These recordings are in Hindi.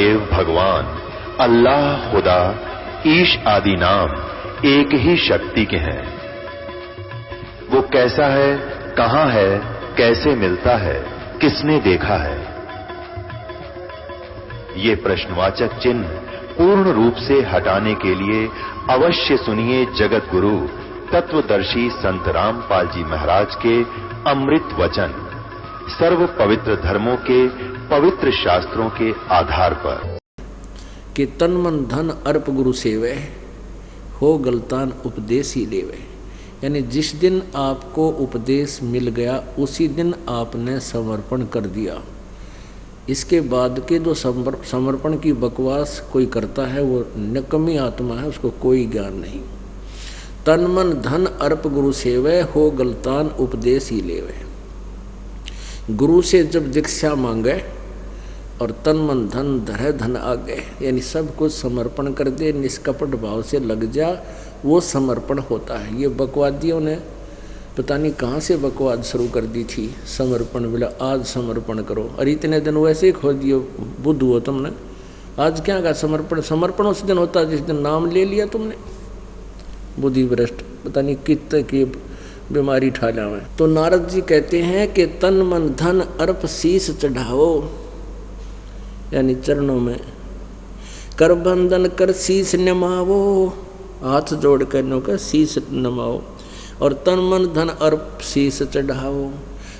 देव भगवान अल्लाह, खुदा, ईश आदि नाम एक ही शक्ति के हैं। वो कैसा है, कहां है, कैसे मिलता है, किसने देखा है? ये प्रश्नवाचक चिन्ह पूर्ण रूप से हटाने के लिए अवश्य सुनिए जगत गुरु तत्वदर्शी संत रामपाल जी महाराज के अमृत वचन, सर्व पवित्र धर्मों के पवित्र शास्त्रों के आधार पर कि तन मन धन अर्प गुरु सेवे, हो गलतान उपदेश ही लेवे। यानी जिस दिन आपको उपदेश मिल गया उसी दिन आपने समर्पण कर दिया। इसके बाद के जो समर्पण की बकवास कोई करता है वो निकम्मी आत्मा है, उसको कोई ज्ञान नहीं। तन मन धन अर्प गुरु सेवे, हो गलतान उपदेश ही लेवे। गुरु से जब दीक्षा मांगे और तन मन धन धरे धन आगे, यानी सब कुछ समर्पण कर दे, निष्कपट भाव से लग जा, वो समर्पण होता है। ये बकवादियों ने पता नहीं कहाँ से बकवाद शुरू कर दी थी। समर्पण बोला आज समर्पण करो, और इतने दिन वैसे ही खो दियो, बुद्ध हो तुमने। आज क्या कहा समर्पण? समर्पण उस दिन होता है जिस दिन नाम ले लिया तुमने। बुद्धि भ्रष्ट, पता नहीं कितने की बीमारी ठाला है। तो नारद जी कहते हैं कि तन मन धन अर्प शीस चढ़ाओ, यानी चरणों में कर बंधन कर शीस नमावो, हाथ जोड़ कर शीस नमाओ, और तन मन धन अर्प शीस चढ़ाओ।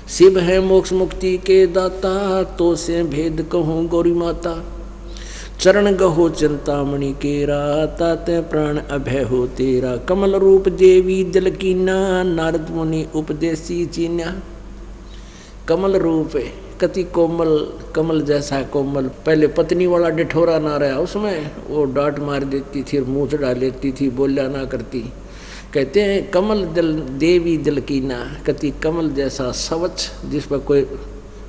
शिव है मोक्ष मुक्ति के दाता, तो से भेद कहूँ गौरी माता। चरण गहो चिंतामणि केरा, ताते प्राण अभय हो तेरा। कमल रूप देवी दिल कीना, नारद मुनि उपदेशी चीन्या। कमल रूप है, कति कोमल, कमल जैसा कोमल। पहले पत्नी वाला डिठोरा ना रहा उसमें, वो डांट मार देती थी, मुँह चढ़ा लेती थी, बोलिया ना करती। कहते हैं कमल दिल देवी दिल कीना, कति कमल जैसा स्वच्छ, जिस पर कोई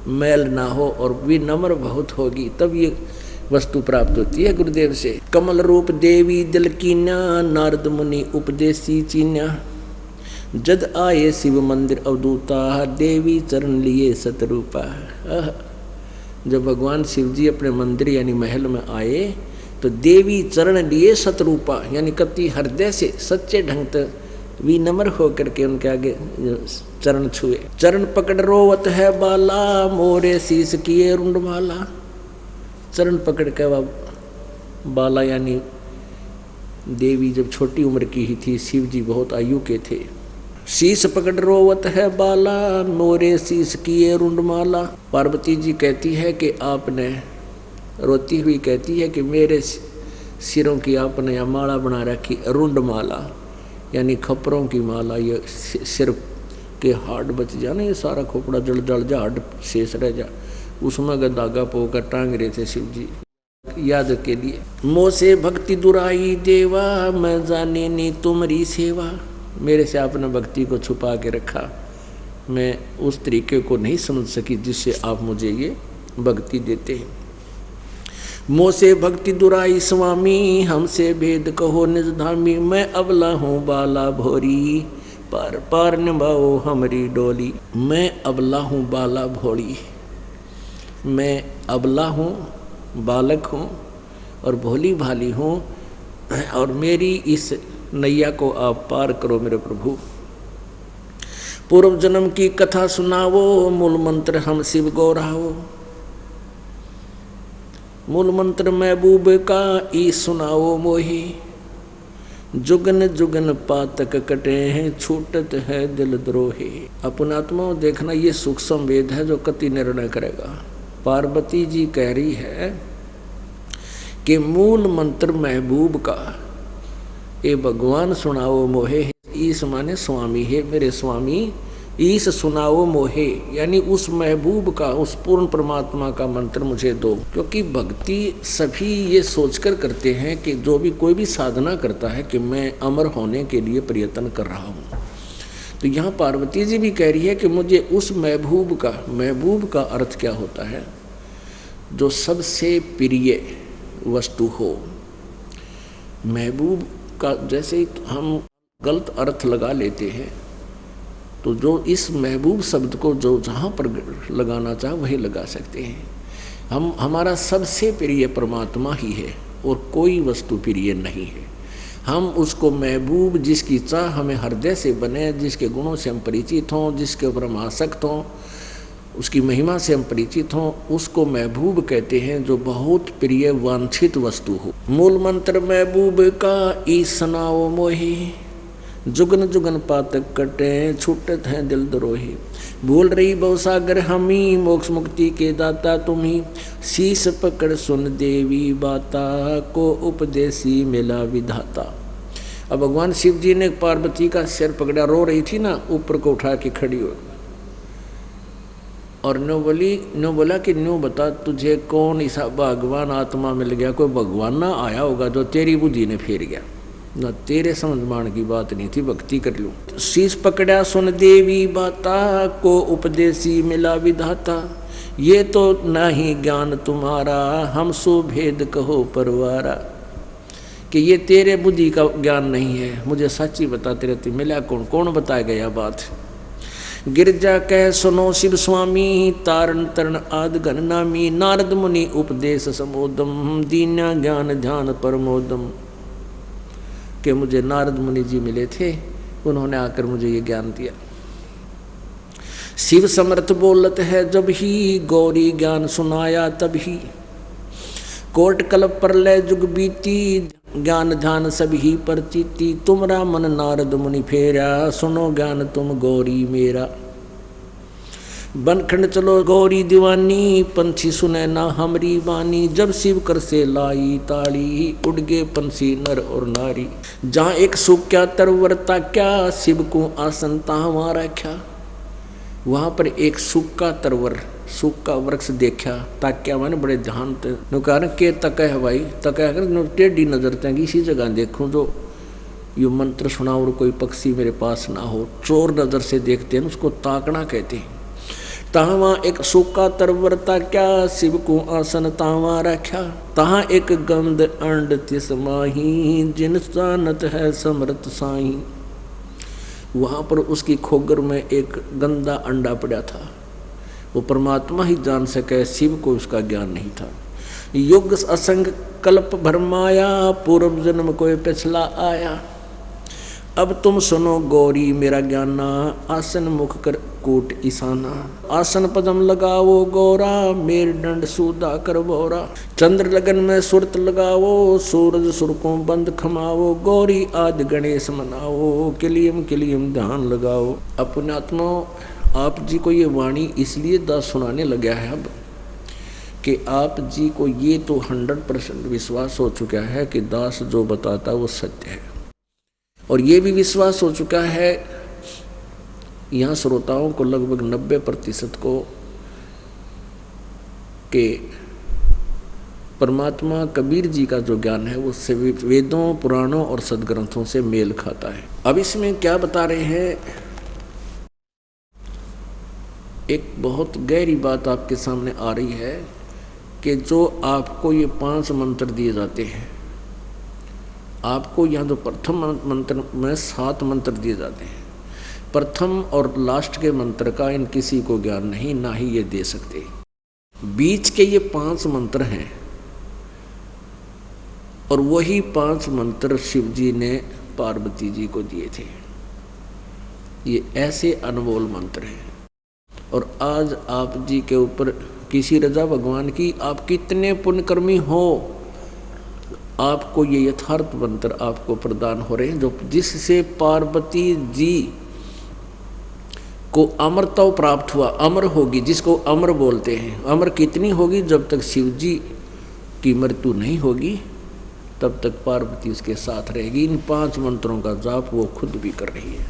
मैल ना हो और विनम्र बहुत होगी, तब ये वस्तु प्राप्त होती है गुरुदेव से। कमल रूप देवी दिल कीना, नारद मुनि उपदेशी चीन्या। जद आए शिव मंदिर अवधूता, देवी चरण लिए सतरूपा। जब भगवान शिव जी अपने मंदिर यानी महल में आए तो देवी चरण लिए सतरूपा, यानी कति हृदय से सच्चे ढंग से विनम्र होकर के उनके आगे चरण छुए। चरण पकड़ रोवत है बाला, मोरे शीस किए रुंडमाला। चरण पकड़ के बाला, यानी देवी जब छोटी उम्र की ही थी, शिव जी बहुत आयु के थे। शीस पकड़ रोवत है बाला, मोरे शीस किए रुंडमाला। पार्वती जी कहती है कि आपने, रोती हुई कहती है कि मेरे सिरों की आपने माला बना रखी, रुंड माला, यानी खपरों की माला। ये सिर के हाड बच जाना, ये सारा खोपड़ा जल जा, हाड शेष रह जा, उसमें धागा पोकर टांग रहे थे शिव जी याद के लिए। मोह से भक्ति दुराई देवा, मैं जाने नी तुम्हारी सेवा। मेरे से आपने भक्ति को छुपा के रखा, मैं उस तरीके को नहीं समझ सकी जिससे आप मुझे ये भक्ति देते हैं। मोह से भक्ति दुराई स्वामी, हमसे भेद कहो निज धामी। मैं अबला हूँ बाला भोरी, पार पार निभाओ हमारी डोली। मैं अबला हूँ बाला भोली, मैं अबला हूँ, बालक हूँ और भोली भाली हूँ, और मेरी इस नैया को आप पार करो मेरे प्रभु। पूर्व जन्म की कथा सुनावो, मूल मंत्र हम शिव गौरावो। मूल मंत्र महबूब का ई सुनाओ मोही, जुगन जुगन पातक कटे हैं, छूटत है दिल द्रोही। अपन आत्मा देखना, ये सूक्ष्म वेद है जो कति निर्णय करेगा। पार्वती जी कह रही है कि मूल मंत्र महबूब का ए भगवान सुनाओ मोहे। ईस माने स्वामी है, मेरे स्वामी ईस सुनाओ मोहे, यानी उस महबूब का, उस पूर्ण परमात्मा का मंत्र मुझे दो। क्योंकि भक्ति सभी ये सोचकर करते हैं कि जो भी कोई भी साधना करता है कि मैं अमर होने के लिए प्रयत्न कर रहा हूँ। तो यहाँ पार्वती जी भी कह रही है कि मुझे उस महबूब का अर्थ क्या होता है? जो सबसे प्रिय वस्तु हो। महबूब का जैसे ही हम गलत अर्थ लगा लेते हैं, तो जो इस महबूब शब्द को जो जहाँ पर लगाना चाहे वही लगा सकते हैं। हमारा सबसे प्रिय परमात्मा ही है और कोई वस्तु प्रिय नहीं है। हम उसको महबूब, जिसकी चाह हमें हृदय से बने, जिसके गुणों से हम परिचित हों, जिसके ऊपर हम आसक्त हों, उसकी महिमा से हम परिचित हों, उसको महबूब कहते हैं, जो बहुत प्रिय वांछित वस्तु हो। मूल मंत्र महबूब का ईसनाओ मोही, जुगन जुगन पातक कटे छूटत हैं दिल द्रोही। बोल रही बहुसागर हमी, मोक्ष मुक्ति के दाता तुम्ही, शीस पकड़ सुन देवी बाता, को उपदेशी मिला विधाता। अब भगवान शिव जी ने पार्वती का सिर पकड़ा, रो रही थी ना, ऊपर को उठा के खड़ी हो, और न्यू बोला कि न्यू बता तुझे कौन ऐसा भगवान आत्मा मिल गया, कोई भगवान ना आया होगा जो तेरी बुद्धि ने फेर गया ना, तेरे समझ मान की बात नहीं थी, भक्ति कर लूं। शीश पकड़ा सुन देवी बाता, को उपदेशी मिला विधाता। ये तो नहीं ज्ञान तुम्हारा, हम सो भेद कहो परवारा, कि ये तेरे बुद्धि का ज्ञान नहीं है, मुझे सच्ची बता तेरे ते मिला कौन, कौन बताएगा यह बात। गिरजा कह सुनो शिव स्वामी, तारण तरण आद गण नामी, नारद मुनि उपदेश समोदम, दीन्या ज्ञान ध्यान परमोदम। कि मुझे नारद मुनि जी मिले थे, उन्होंने आकर मुझे ये ज्ञान दिया। शिव समर्थ बोलत है जब ही, गौरी ज्ञान सुनाया तब ही, कोट कल्प प्रलय जुग बीती, ज्ञान ध्यान सभी पर चीती, तुमरा मन नारद मुनि फेरा, सुनो ज्ञान तुम गौरी मेरा। बनखंड चलो गौरी दीवानी, पंछी सुने ना हमरी बानी, जब शिव कर से लाई ताली, उड़ गे पंछी नर और नारी। जहाँ एक सुख क्या तरवरता क्या, शिव को आसन तहाँ रखा। वहाँ पर एक सूख का तरवर, सूख का वृक्ष देखा, ताक्या मैंने बड़े ध्यान कारण के तक है भाई, तक है टेढ़ी नजर तेंगी इसी जगह देखूं जो यो मंत्र सुना और कोई पक्षी मेरे पास ना हो। चोर नजर से देखते हैं उसको ताकना कहते हैं। तावा एक सूखा तरवरता क्या, शिव को आसन तावा रखा, तहाँ एक गंध अंड तिस माही, जिन जानत है समर्थ साई। वहाँ पर उसकी खोगर में एक गंदा अंडा पड़ा था, वो परमात्मा ही जान सके, शिव को उसका ज्ञान नहीं था। युग असंग कल्प भरमाया, पूर्व जन्म कोई पिछला आया। अब तुम सुनो गौरी मेरा ज्ञाना, आसन मुख कर कोट ईशाना। आसन पदम लगाओ गौरा, मेर दंड सूदा कर बोरा। चंद्र लगन में सुरत लगाओ, सूरज सुर को बंद खमाओ। गौरी आज गणेश मनाओ, किलियम किलियम ध्यान लगाओ। अपने आत्मा आप जी को ये वाणी इसलिए दास सुनाने लगा है अब कि आप जी को ये तो 100% विश्वास हो चुका है कि दास जो बताता वो सत्य है, और ये भी विश्वास हो चुका है यहाँ श्रोताओं को लगभग 90% को कि परमात्मा कबीर जी का जो ज्ञान है वो वेदों पुराणों और सदग्रंथों से मेल खाता है। अब इसमें क्या बता रहे हैं, एक बहुत गहरी बात आपके सामने आ रही है कि जो आपको ये 5 मंत्र दिए जाते हैं, आपको यहाँ जो प्रथम मंत्र में 7 मंत्र दिए जाते हैं, प्रथम और लास्ट के मंत्र का इन किसी को ज्ञान नहीं, ना ही ये दे सकते। बीच के ये 5 मंत्र हैं, और वही 5 मंत्र शिव जी ने पार्वती जी को दिए थे। ये ऐसे अनमोल मंत्र हैं, और आज आप जी के ऊपर किसी रजा भगवान की, आप कितने पुण्यकर्मी हो, आपको ये यथार्थ मंत्र आपको प्रदान हो रहे हैं, जो जिससे पार्वती जी को अमरता प्राप्त हुआ। अमर होगी, जिसको अमर बोलते हैं। अमर कितनी होगी, जब तक शिव जी की मृत्यु नहीं होगी तब तक पार्वती उसके साथ रहेगी। इन 5 मंत्रों का जाप वो खुद भी कर रही है,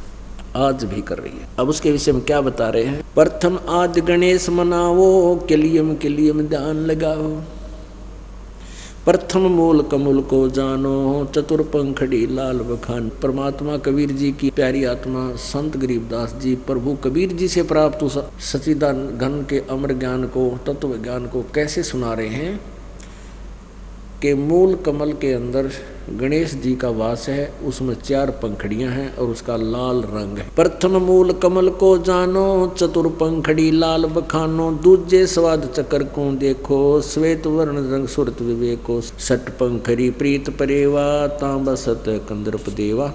आज भी कर रही है। अब उसके विषय में क्या बता रहे हैं, प्रथम आदि गणेश मनाओ, किलियम किलियम ध्यान लगाओ। प्रथम मूल कमल को जानो, चतुर्पंखड़ी लाल बखान। परमात्मा कबीर जी की प्यारी आत्मा संत गरीबदास जी प्रभु कबीर जी से प्राप्त सच्चिदानंद घन के अमर ज्ञान को, तत्व ज्ञान को कैसे सुना रहे हैं कि मूल कमल के अंदर गणेश जी का वास है, उसमें 4 पंखड़ियां हैं और उसका लाल रंग है। प्रथम मूल कमल को जानो, चतुर पंखड़ी लाल बखानो, दूजे स्वाद चक्र को देखो, श्वेत वर्ण रंग सुरत विवेको, सट पंखड़ी प्रीत परेवा, तांबसत कंदर्प देवा,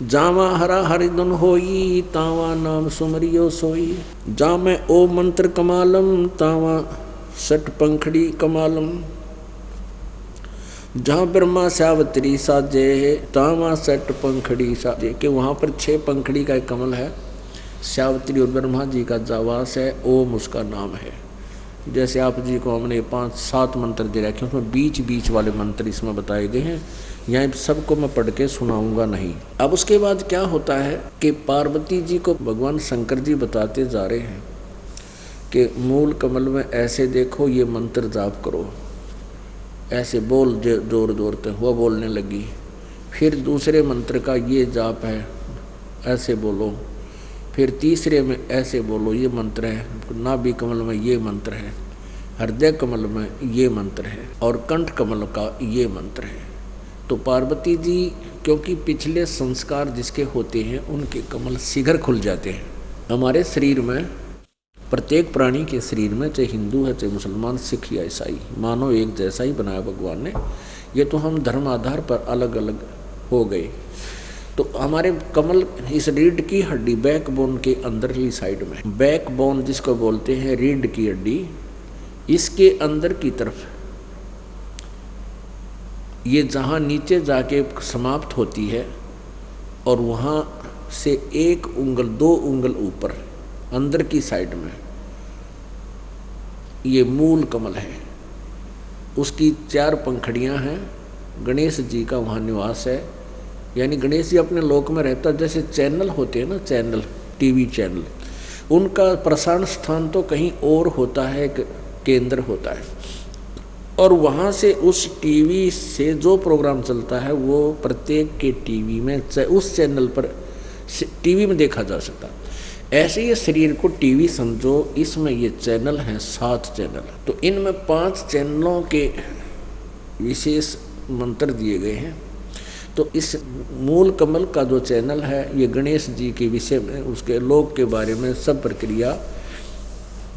जावा हरा हरिदुन होई, तावा नाम सुमरियो सोई, जा में ओ मंत्र कमालम, तावा सट पंखड़ी कमालम, जहाँ ब्रह्मा सावित्री साजे, तावा सट पंखड़ी साजे। कि वहाँ पर 6 पंखड़ी का एक कमल है, सावित्री और ब्रह्मा जी का जावास है, ओम उसका नाम है। जैसे आप जी को हमने 5-7 मंत्र दे रखे, उसमें बीच बीच वाले मंत्र इसमें बताए गए हैं, यहाँ सबको मैं पढ़ के सुनाऊंगा नहीं। अब उसके बाद क्या होता है कि पार्वती जी को भगवान शंकर जी बताते जा रहे हैं कि मूल कमल में ऐसे देखो, ये मंत्र जाप करो, ऐसे बोल जोर जोर से। वह बोलने लगी। फिर दूसरे मंत्र का ये जाप है, ऐसे बोलो। फिर तीसरे में ऐसे बोलो, ये मंत्र है। नाभि कमल में ये मंत्र है, हृदय कमल में ये मंत्र है और कंठ कमल का ये मंत्र है। तो पार्वती जी क्योंकि पिछले संस्कार जिसके होते हैं उनके कमल शीघ्र खुल जाते हैं। हमारे शरीर में, प्रत्येक प्राणी के शरीर में, चाहे हिंदू है चाहे मुसलमान, सिख या ईसाई, मानो एक जैसा ही बनाया भगवान ने। ये तो हम धर्म आधार पर अलग अलग हो गए। तो हमारे कमल इस रीढ़ की हड्डी, बैकबोन के अंदरली साइड में, बैकबोन जिसको बोलते हैं रीढ़ की हड्डी, इसके अंदर की तरफ ये जहाँ नीचे जाके समाप्त होती है और वहाँ से 1 उंगल 2 उंगल ऊपर अंदर की साइड में ये मूल कमल है। उसकी 4 पंखड़ियाँ हैं। गणेश जी का वहाँ निवास है, यानी गणेश जी अपने लोक में रहता। जैसे चैनल होते हैं ना, चैनल, टीवी चैनल, उनका प्रसारण स्थान तो कहीं और होता है, केंद्र होता है, और वहाँ से उस टीवी से जो प्रोग्राम चलता है वो प्रत्येक के टीवी में, उस चैनल पर टीवी में देखा जा सकता है। ऐसे ये शरीर को टीवी समझो, इसमें ये चैनल हैं 7 चैनल। तो इनमें 5 चैनलों के विशेष मंत्र दिए गए हैं। तो इस मूल कमल का जो चैनल है ये गणेश जी के विषय में, उसके लोक के बारे में सब प्रक्रिया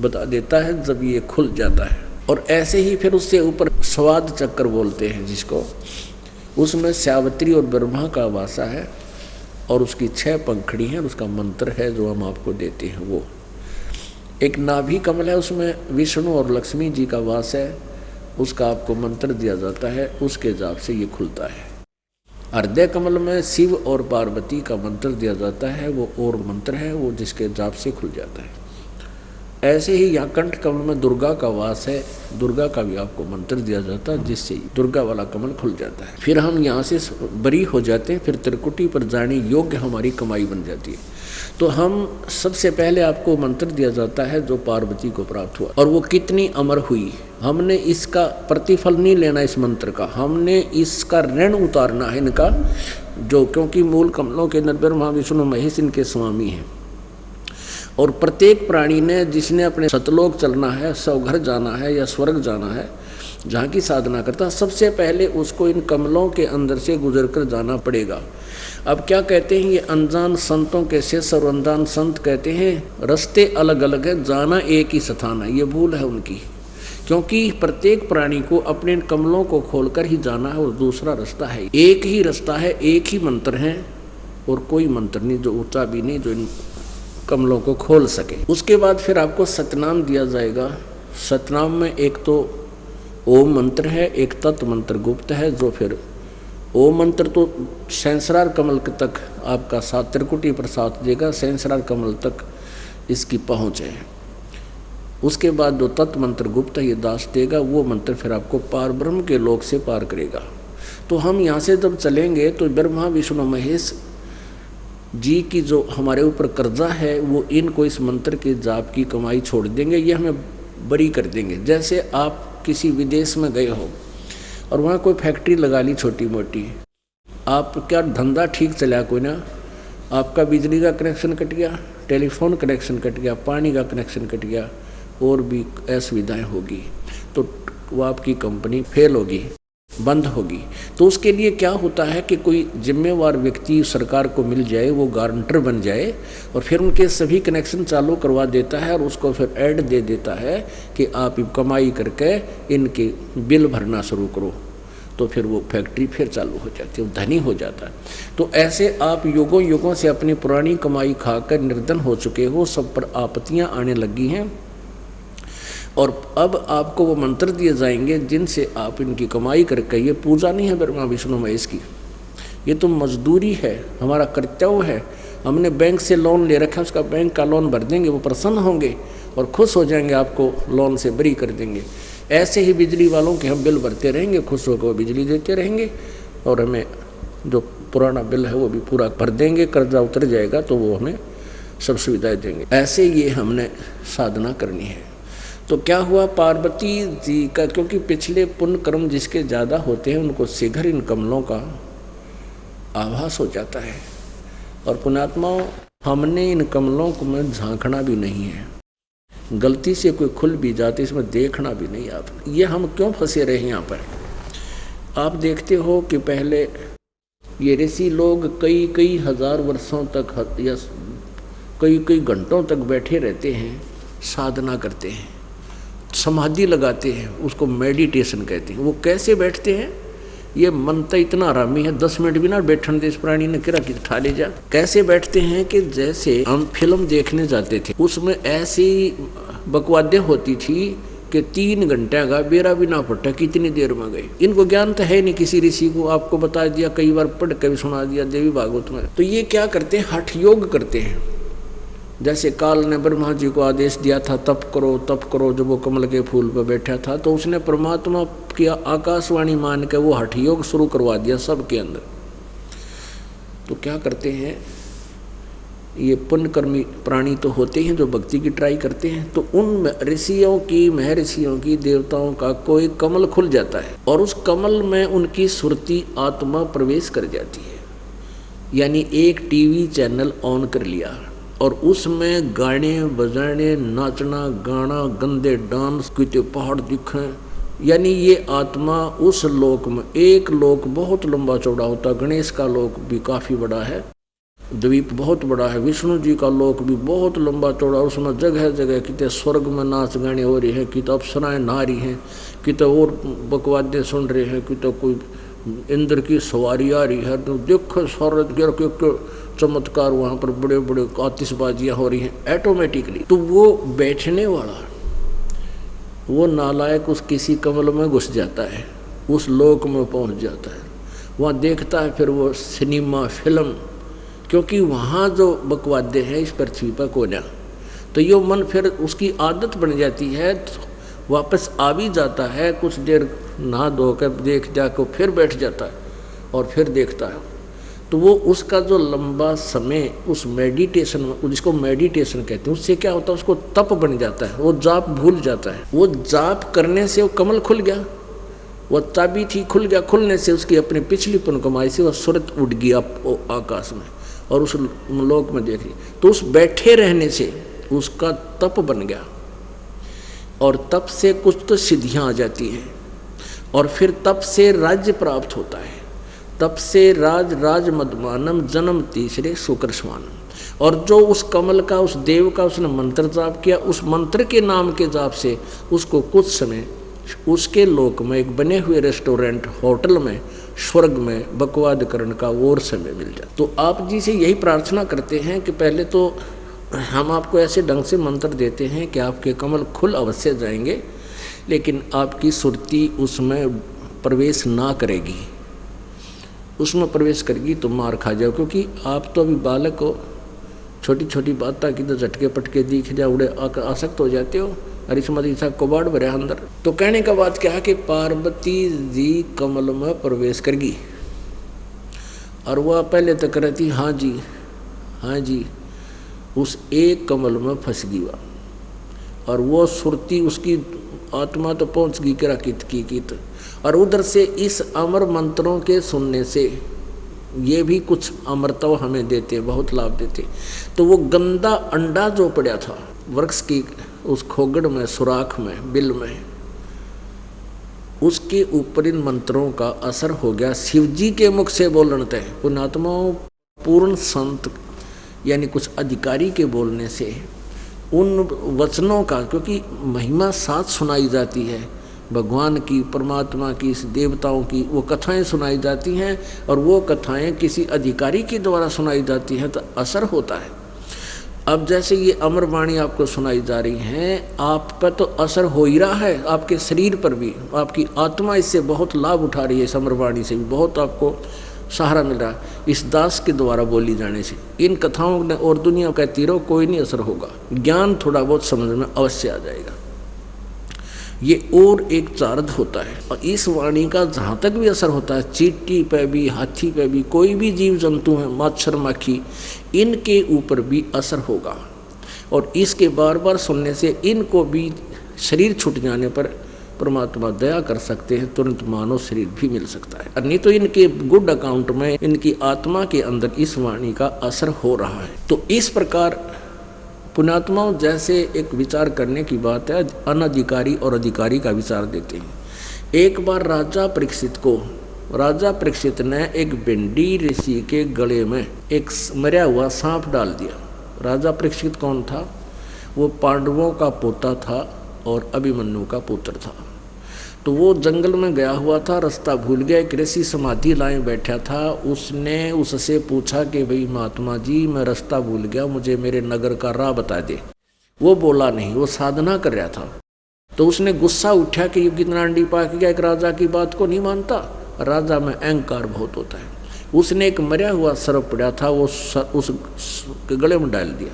बता देता है जब ये खुल जाता है। और ऐसे ही फिर उससे ऊपर स्वाद चक्र बोलते हैं जिसको, उसमें सावित्री और ब्रह्मा का वासा है और उसकी 6 पंखड़ी हैं, उसका मंत्र है जो हम आपको देते हैं। वो एक नाभि कमल है, उसमें विष्णु और लक्ष्मी जी का वास है, उसका आपको मंत्र दिया जाता है, उसके जाप से ये खुलता है। हृदय कमल में शिव और पार्वती का मंत्र दिया जाता है, वो और मंत्र है, वो जिसके जाप से खुल जाता है। ऐसे ही यहाँ कंठ कमल में दुर्गा का वास है, दुर्गा का भी आपको मंत्र दिया जाता है, जिससे दुर्गा वाला कमल खुल जाता है। फिर हम यहाँ से बरी हो जाते हैं, फिर त्रिकुटी पर जाने योग्य हमारी कमाई बन जाती है। तो हम सबसे पहले आपको मंत्र दिया जाता है जो पार्वती को प्राप्त हुआ, और वो कितनी अमर हुई। हमने इसका प्रतिफल नहीं लेना इस मंत्र का, हमने इसका ऋण उतारना है इनका, जो क्योंकि मूल कमलों के अंदर ब्रह्मा विष्णु महेश इनके स्वामी हैं। और प्रत्येक प्राणी ने, जिसने अपने सतलोक चलना है, स्वघर जाना है या स्वर्ग जाना है, जहाँ की साधना करता, सबसे पहले उसको इन कमलों के अंदर से गुजर कर जाना पड़ेगा। अब क्या कहते हैं ये अनजान संतों के शिष्य और अनजान संत कहते हैं रास्ते अलग अलग है, जाना एक ही स्थान है। ये भूल है उनकी, क्योंकि प्रत्येक प्राणी को अपने कमलों को खोलकर ही जाना है और दूसरा रास्ता है, एक ही रास्ता है, एक ही मंत्र है और कोई मंत्र नहीं जो ऊंचा भी नहीं जो इन कमलों को खोल सके। उसके बाद फिर आपको सतनाम दिया जाएगा। सतनाम में एक तो ओम मंत्र है, एक तत्व मंत्र गुप्त है, जो फिर ओम मंत्र तो सहस्रार कमल तक आपका साथ त्रिकुटी पर साथ देगा, सहस्रार कमल तक इसकी पहुँच है। उसके बाद जो तत्व मंत्र गुप्त है ये दास देगा, वो मंत्र फिर आपको पार ब्रह्म के लोक से पार करेगा। तो हम यहाँ से जब चलेंगे तो ब्रह्मा विष्णु महेश जी की जो हमारे ऊपर कर्जा है वो इनको इस मंत्र के जाप की कमाई छोड़ देंगे, ये हमें बरी कर देंगे। जैसे आप किसी विदेश में गए हो और वहाँ कोई फैक्ट्री लगा ली छोटी मोटी, आप क्या धंधा ठीक चला कोई ना, आपका बिजली का कनेक्शन कट गया, टेलीफोन कनेक्शन कट गया, पानी का कनेक्शन कट गया, और भी असुविधाएं होगी। तो वो आपकी कंपनी फेल होगी, बंद होगी। तो उसके लिए क्या होता है कि कोई जिम्मेवार व्यक्ति सरकार को मिल जाए, वो गारंटर बन जाए और फिर उनके सभी कनेक्शन चालू करवा देता है और उसको फिर ऐड दे देता है कि आप कमाई करके इनके बिल भरना शुरू करो। तो फिर वो फैक्ट्री फिर चालू हो जाती है, वो धनी हो जाता है। तो ऐसे आप युगों युगों से अपनी पुरानी कमाई खाकर निर्धन हो चुके हो, सब पर आपत्तियां आने लगी हैं और अब आपको वो मंत्र दिए जाएंगे जिनसे आप इनकी कमाई करके, ये पूजा नहीं है ब्रह्मा विष्णु महेश की, ये तो मजदूरी है, हमारा कर्तव्य है। हमने बैंक से लोन ले रखा है, उसका बैंक का लोन भर देंगे, वो प्रसन्न होंगे और खुश हो जाएंगे, आपको लोन से बरी कर देंगे। ऐसे ही बिजली वालों के हम बिल भरते रहेंगे, खुश होकर वो बिजली देते रहेंगे और हमें जो पुराना बिल है वो भी पूरा भर देंगे, कर्जा उतर जाएगा तो वो हमें सब सुविधाएं देंगे। ऐसे ये हमने साधना करनी है। तो क्या हुआ, पार्वती जी का, क्योंकि पिछले पुण्य कर्म जिसके ज़्यादा होते हैं उनको शीघ्र इन कमलों का आभास हो जाता है। और पुण्यात्माओं, हमने इन कमलों को में झांकना भी नहीं है, गलती से कोई खुल भी जाते इसमें देखना भी नहीं। आप ये हम क्यों फंसे रहे हैं यहाँ पर? आप देखते हो कि पहले ये ऋषि लोग कई कई हजार वर्षों तक या कई कई घंटों तक बैठे रहते हैं, साधना करते हैं, समाधि लगाते हैं, उसको मेडिटेशन कहते हैं। वो कैसे बैठते हैं? ये मन तो इतना आरामी है, 10 मिनट भी ना बैठने दे इस प्राणी ने, किरा ठा ले जा। कैसे बैठते हैं कि जैसे हम फिल्म देखने जाते थे, उसमें ऐसी बकवादें होती थी कि 3 घंटे का बेरा भी ना पट्टा कितनी देर में गए। इनको ज्ञान तो है नहीं, किसी ऋषि को आपको बता दिया, कई बार पढ़ के भी सुना दिया देवी भागवत में। तो ये क्या करते हैं, हठ योग करते हैं। जैसे काल ने ब्रह्मा जी को आदेश दिया था तप करो तप करो, जब वो कमल के फूल पर बैठा था तो उसने परमात्मा की आकाशवाणी मान के वो हठ योग शुरू करवा दिया सबके अंदर। तो क्या करते हैं, ये पुण्यकर्मी प्राणी तो होते हैं जो भक्ति की ट्राई करते हैं। तो उन ऋषियों की, महर्षियों की, देवताओं का कोई कमल खुल जाता है और उस कमल में उनकी सुरती आत्मा प्रवेश कर जाती है। यानी एक टीवी चैनल ऑन कर लिया और उसमें गाने बजाने, नाचना गाना, गंदे डांस, कितने पहाड़ दिखे, यानी ये आत्मा उस लोक में, एक लोक बहुत लंबा चौड़ा होता, गणेश का लोक भी काफ़ी बड़ा है, द्वीप बहुत बड़ा है, विष्णु जी का लोक भी बहुत लंबा चौड़ा, उसमें जगह जगह कितने स्वर्ग में नाच गाने हो रही हैं, कितने अप्सराएं नहा रही हैं, कितने और बकवादे सुन रहे हैं, कितने कोई इंद्र की सवारी आ रही है। तो देखो सारे गिर के चमत्कार, वहाँ पर बड़े बड़े आतिशबाजियाँ हो रही हैं ऐटोमेटिकली। तो वो बैठने वाला, वो नालायक उस किसी कमल में घुस जाता है, उस लोक में पहुँच जाता है, वहाँ देखता है फिर वो सिनेमा फिल्म, क्योंकि वहाँ जो बकवादे हैं इस पृथ्वी पर कोना। तो ये मन फिर उसकी आदत बन जाती है, वापस आ भी जाता है, कुछ देर नहा धो कर देख जाकर फिर बैठ जाता है और फिर देखता है। तो वो उसका जो लंबा समय उस मेडिटेशन में, जिसको मेडिटेशन कहते हैं, उससे क्या होता है, उसको तप बन जाता है, वो जाप भूल जाता है। वो जाप करने से वो कमल खुल गया, वो चाबी थी खुल गया, खुलने से उसकी अपनी पिछली पुण्य कमाई से वह सुरत उड़ गया आकाश में और उस लोक में देख रही। तो उस बैठे रहने से उसका तप बन गया और तप से कुछ तो सिद्धियाँ आ जाती हैं और फिर तप से राज्य प्राप्त होता है। तप से राज मदमानम जन्म तीसरे सुकृष्मानम। और जो उस कमल का, उस देव का उसने मंत्र जाप किया, उस मंत्र के नाम के जाप से उसको कुछ समय उसके लोक में एक बने हुए रेस्टोरेंट, होटल में, स्वर्ग में बकवाद करने का और समय मिल जाए। तो आप जी से यही प्रार्थना करते हैं कि पहले तो हम आपको ऐसे ढंग से मंत्र देते हैं कि आपके कमल खुल अवश्य जाएंगे, लेकिन आपकी सुरती उसमें प्रवेश ना करेगी। उसमें प्रवेश करेगी तो मार खा जाओ, क्योंकि आप तो अभी बालक हो, छोटी छोटी बात ताकि तो झटके पटके दिख जाए, उड़े आसक्त हो जाते हो, अरिशमत ईसा कबाड़ भरे अंदर। तो कहने का बात क्या है कि पार्वती जी कमल में प्रवेश करेगी और वह पहले तो कहती हाँ जी हाँ जी, उस एक कमल में फंस गई वह और वो सुरती उसकी आत्मा तो पहुंच गई किरा कित। और उधर से इस अमर मंत्रों के सुनने से ये भी कुछ अमरता हमें देते, बहुत लाभ देते। तो वो गंदा अंडा जो पड़ा था वृक्ष की उस खोगड़ में, सुराख में, बिल में, उसके ऊपर इन मंत्रों का असर हो गया। शिव जी के मुख से बोलने तय पुण्यात्माओं, पूर्ण संत यानी कुछ अधिकारी के बोलने से उन वचनों का, क्योंकि महिमा साथ सुनाई जाती है भगवान की, परमात्मा की, देवताओं की, वो कथाएं सुनाई जाती हैं और वो कथाएं किसी अधिकारी के द्वारा सुनाई जाती हैं तो असर होता है। अब जैसे ये अमर वाणी आपको सुनाई जा रही हैं, आप पर तो असर हो ही रहा है, आपके शरीर पर भी, आपकी आत्मा इससे बहुत लाभ उठा रही है, इस अमर वाणी से भी बहुत आपको सहारा मिल रहा है इस दास के द्वारा बोली जाने से। इन कथाओं ने और दुनिया कहती रहो कोई नहीं असर होगा, ज्ञान थोड़ा बहुत समझ में अवश्य आ जाएगा। ये और एक चार्ज होता है और इस वाणी का जहाँ तक भी असर होता है, चींटी पे भी, हाथी पे भी, कोई भी जीव जंतु हैं, मच्छर माखी, इनके ऊपर भी असर होगा। और इसके बार बार सुनने से इनको भी शरीर छूट जाने पर परमात्मा दया कर सकते हैं, तुरंत मानव शरीर भी मिल सकता है। नहीं तो इनके गुड अकाउंट में, इनकी आत्मा के अंदर इस वाणी का असर हो रहा है। तो इस प्रकार पुण्यात्माओं जैसे एक विचार करने की बात है, अनधिकारी और अधिकारी का विचार देते हैं। एक बार राजा परीक्षित ने एक भिंडी ऋषि के गले में एक मरा हुआ सांप डाल दिया। राजा परीक्षित कौन था? वो पांडवों का पोता था और अभिमन्यु का पुत्र था। तो वो जंगल में गया हुआ था, रास्ता भूल गया, एक ऋषि समाधि लाए बैठा था। उसने उससे पूछा कि भाई महात्मा जी, मैं रास्ता भूल गया, मुझे मेरे नगर का राह बता दे। वो बोला नहीं, वो साधना कर रहा था। तो उसने गुस्सा उठा कि ये कितना अंडी पा के गया, एक राजा की बात को नहीं मानता। राजा में अहंकार बहुत होता है। उसने एक मरा हुआ सर्प पड़ा था, वो उस गले में डाल दिया।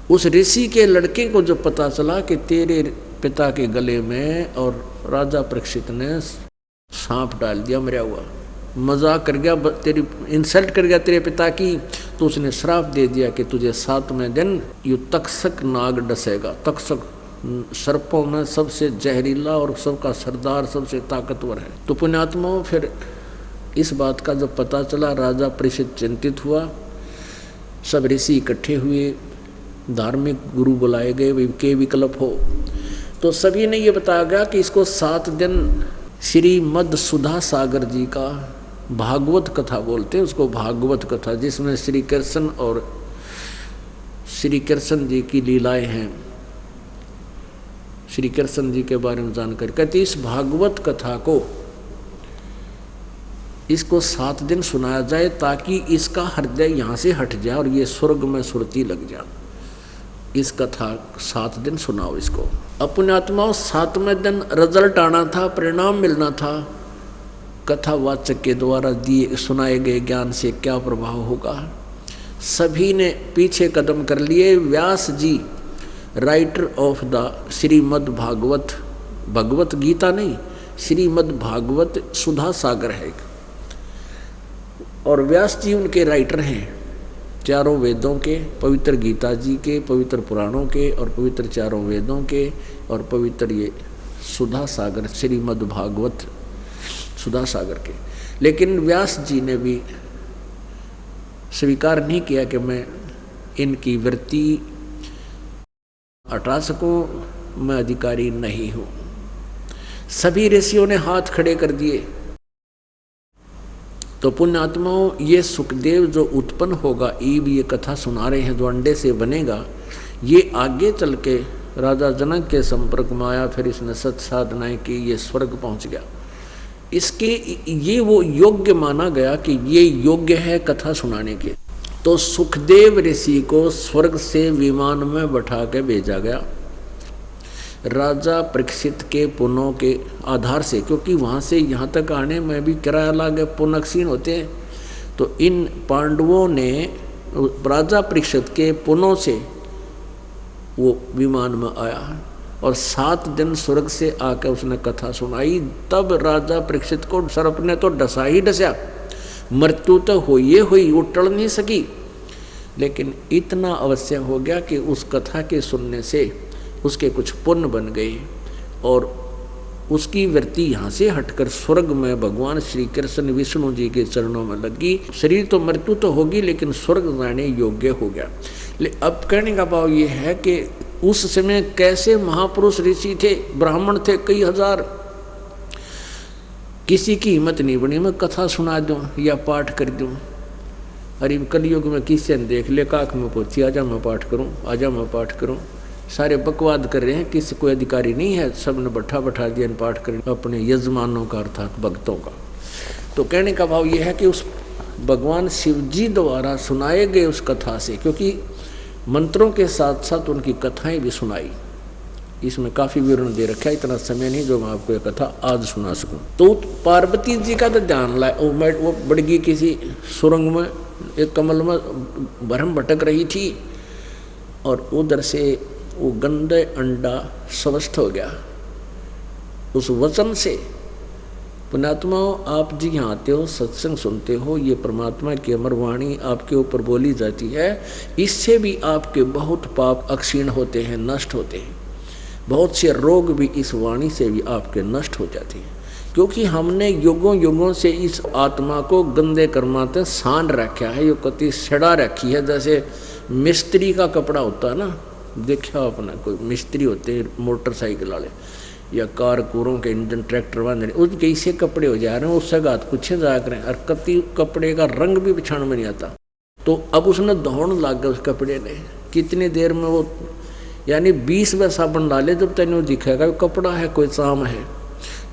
उस ऋषि के लड़के को जब पता चला कि तेरे पिता के गले में और राजा परीक्षित ने सांप डाल दिया मरा हुआ, मजाक कर गया, तेरी इंसल्ट कर गया तेरे पिता की, तो उसने श्राप दे दिया कि तुझे 7वें दिन यू तक्षक नाग डसेगा। तक्षक सर्पों में सबसे जहरीला और सबका सरदार, सबसे ताकतवर है। तो पुण्यात्माओं फिर इस बात का जब पता चला, राजा परीक्षित चिंतित हुआ। सब ऋषि इकट्ठे हुए, धार्मिक गुरु बुलाए गए के विकल्प हो। तो सभी ने ये बताया गया कि इसको 7 दिन श्रीमद सुधा सागर जी का भागवत कथा बोलते हैं, उसको भागवत कथा, जिसमें श्री कृष्ण और श्री कृष्ण जी की लीलाएं हैं, श्री कृष्ण जी के बारे में जानकारी। कहते इस भागवत कथा को इसको 7 दिन सुनाया जाए ताकि इसका हृदय यहाँ से हट जाए और ये स्वर्ग में सुरती लग जाए। इस कथा 7 दिन सुनाओ इसको। अपने आत्माओं 7वें दिन रिजल्ट आना था, परिणाम मिलना था। कथावाचक के द्वारा दिए सुनाए गए ज्ञान से क्या प्रभाव होगा। सभी ने पीछे कदम कर लिए। Vyas ji writer of the Shrimad Bhagavat, Bhagavad Gita नहीं, श्रीमद् भागवत सुधा सागर है और व्यास जी उनके राइटर हैं, चारों वेदों के, पवित्र गीता जी के, पवित्र पुराणों के और पवित्र चारों वेदों के और पवित्र ये सुधा सागर श्रीमद् भागवत सुधा सागर के। लेकिन व्यास जी ने भी स्वीकार नहीं किया कि मैं इनकी वृत्ति हटा सकूं, मैं अधिकारी नहीं हूं। सभी ऋषियों ने हाथ खड़े कर दिए। तो पुण्यात्माओं, ये सुखदेव जो उत्पन्न होगा, ईब ये कथा सुना रहे हैं, जो अंडे से बनेगा, ये आगे चल के राजा जनक के संपर्क में आया, फिर इसने सत साधनाएं की, ये स्वर्ग पहुंच गया। इसके ये वो योग्य माना गया कि ये योग्य है कथा सुनाने के। तो सुखदेव ऋषि को स्वर्ग से विमान में बैठा के भेजा गया राजा परीक्षित के पुण्यों के आधार से, क्योंकि वहाँ से यहाँ तक आने में भी किराया लागे, पुण्यक्षीण होते हैं। तो इन पांडवों ने राजा परीक्षित के पुण्यों से वो विमान में आया और 7 दिन स्वर्ग से आकर उसने कथा सुनाई। तब राजा परीक्षित को सर्प ने तो डसा ही डसा, मृत्यु तो हुई हुई, वो टल नहीं सकी। लेकिन इतना अवश्य हो गया कि उस कथा के सुनने से उसके कुछ पुण्य बन गए और उसकी वृत्ति यहाँ से हटकर स्वर्ग में भगवान श्री कृष्ण विष्णु जी के चरणों में लगी। शरीर तो मृत्यु तो होगी लेकिन स्वर्ग जाने योग्य हो गया। अब कहने का भाव ये है कि उस समय कैसे महापुरुष ऋषि थे, ब्राह्मण थे कई हजार, किसी की हिम्मत नहीं बनी मैं कथा सुना दूं या पाठ कर दूं। अरे कलयुग में किसी ने देख ले काख में पहुंची, आजा मैं पाठ करूं, आजा मैं पाठ करूं। सारे बकवाद कर रहे हैं, किसी कोई अधिकारी नहीं है, सब ने बैठा दिया पाठ कर अपने यजमानों का अर्थात भक्तों का। तो कहने का भाव यह है कि उस भगवान शिव जी द्वारा सुनाए गए उस कथा से, क्योंकि मंत्रों के साथ साथ उनकी कथाएं भी सुनाई, इसमें काफी विवरण दे रखा है, इतना समय नहीं जो मैं आपको यह कथा आज सुना सकूं। तो पार्वती जी का तो ध्यान लाए, वो बड़गी किसी सुरंग में एक कमल में भरम भटक रही थी और उधर से वो गंदे अंडा स्वस्थ हो गया उस वचन से। पुण्यात्माओं, आप जी यहाँ आते हो, सत्संग सुनते हो, ये परमात्मा की अमर वाणी आपके ऊपर बोली जाती है, इससे भी आपके बहुत पाप अक्षीण होते हैं, नष्ट होते हैं। बहुत से रोग भी इस वाणी से भी आपके नष्ट हो जाते हैं, क्योंकि हमने युगों युगों से इस आत्मा को गंदे कर्माते सान रखा है, ये कति सड़ा रखी है। जैसे मिस्त्री का कपड़ा होता है ना, देखा अपना कोई मिस्त्री होते हैं मोटरसाइकिल वाले या कार कूरों के इंजन ट्रैक्टर वाले, उनके ऐसे कपड़े हो जा रहे हैं, उससे गात कुछ जा करें और कति कपड़े का रंग भी पछाण में नहीं आता। तो अब उसने दौड़ लाग गया उस कपड़े ने, कितनी देर में वो यानी 20 में साबुन डाले जब तेन दिखेगा कपड़ा है कोई चाम है।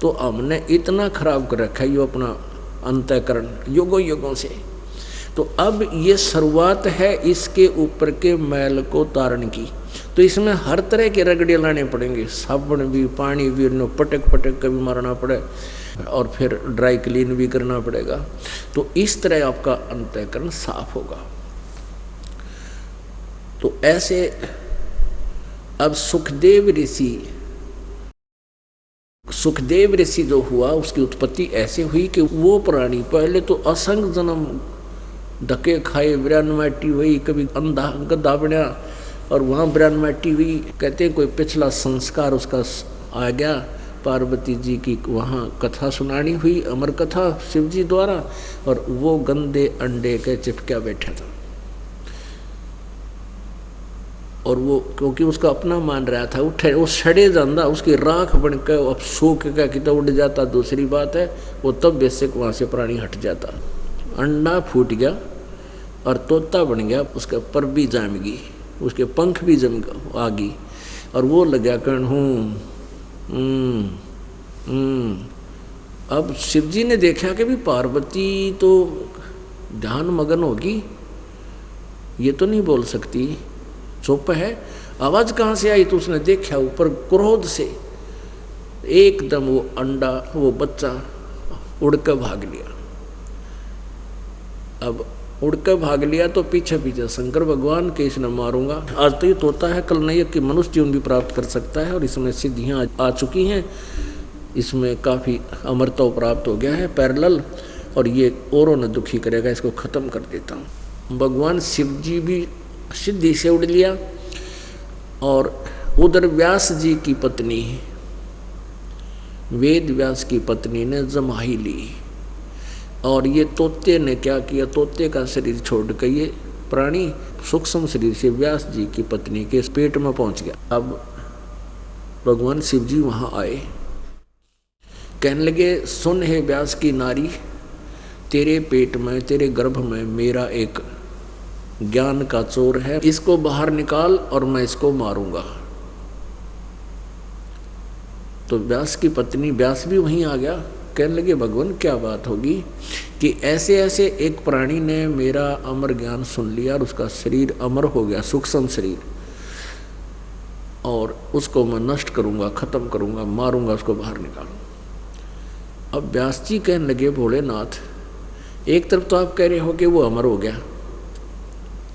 तो हमने इतना खराब कर रखा है ये अपना अंतःकरण युगों युगों से। तो अब ये शुरुआत है इसके ऊपर के मैल को तारण की। तो इसमें हर तरह के रगड़े लाने पड़ेंगे, साबुन भी, पानी भी, पटक पटक कभी मारना पड़े और फिर ड्राई क्लीन भी करना पड़ेगा। तो इस तरह आपका अंतःकरण साफ होगा। तो ऐसे अब सुखदेव ऋषि जो हुआ उसकी उत्पत्ति ऐसे हुई कि वो प्राणी पहले तो असंग जन्म धक्के खाए, ब्रह्म माटी हुई, कभी अंधा गद्दा बना और वहाँ ब्रह्म माटी हुई। कहते हैं कोई पिछला संस्कार उसका आ गया, पार्वती जी की वहाँ कथा सुनानी हुई, अमर कथा शिव जी द्वारा, और वो गंदे अंडे के चिपका बैठा था। और वो क्योंकि उसका अपना मान रहा था, उठे वो सड़े जाता, उसकी राख बन के अब सूख का कि तो उड़ जाता, दूसरी बात है वो तब बेसिक वहाँ से प्राणी हट जाता। अंडा फूट गया और तोता बन गया, उसके पर भी जम गई, उसके पंख भी जम आ गई और वो लगा कण अब शिव जी ने देखा कि भी पार्वती तो ध्यान मगन होगी, ये तो नहीं बोल सकती, चुप है, आवाज कहाँ से आई? तो उसने देखा ऊपर क्रोध से एकदम वो अंडा, वो बच्चा उड़कर भाग लिया। अब उड़कर भाग लिया तो पीछे पीछे शंकर भगवान के इसने मारूंगा। आज तो ये तोता है, कल नहीं कि मनुष्य जीवन भी प्राप्त कर सकता है, और इसमें सिद्धियां आ चुकी हैं, इसमें काफ़ी अमरता प्राप्त हो गया है पैरेलल, और ये औरों ने दुखी करेगा, इसको ख़त्म कर देता हूँ। भगवान शिव जी भी सिद्धि से उड़ लिया, और उधर व्यास जी की पत्नी, वेद व्यास की पत्नी ने जमाई ली, और ये तोते ने क्या किया, तोते का शरीर छोड़ कर ये प्राणी सूक्ष्म शरीर से व्यास जी की पत्नी के पेट में पहुंच गया। अब भगवान शिव जी वहां आए, कहने लगे, सुन हे व्यास की नारी, तेरे पेट में, तेरे गर्भ में मेरा एक ज्ञान का चोर है, इसको बाहर निकाल और मैं इसको मारूंगा। तो व्यास की पत्नी व्यास भी वहीं आ गया, कहने लगे, भगवान क्या बात होगी कि ऐसे ऐसे एक प्राणी ने मेरा अमर ज्ञान सुन लिया और उसका शरीर अमर हो गया, सूक्ष्म शरीर, और उसको मैं नष्ट करूंगा, खत्म करूंगा, मारूंगा, उसको बाहर निकालूंगा। अब व्यास जी कहने लगे, भोलेनाथ, एक तरफ तो आप कह रहे हो कि वो अमर हो गया,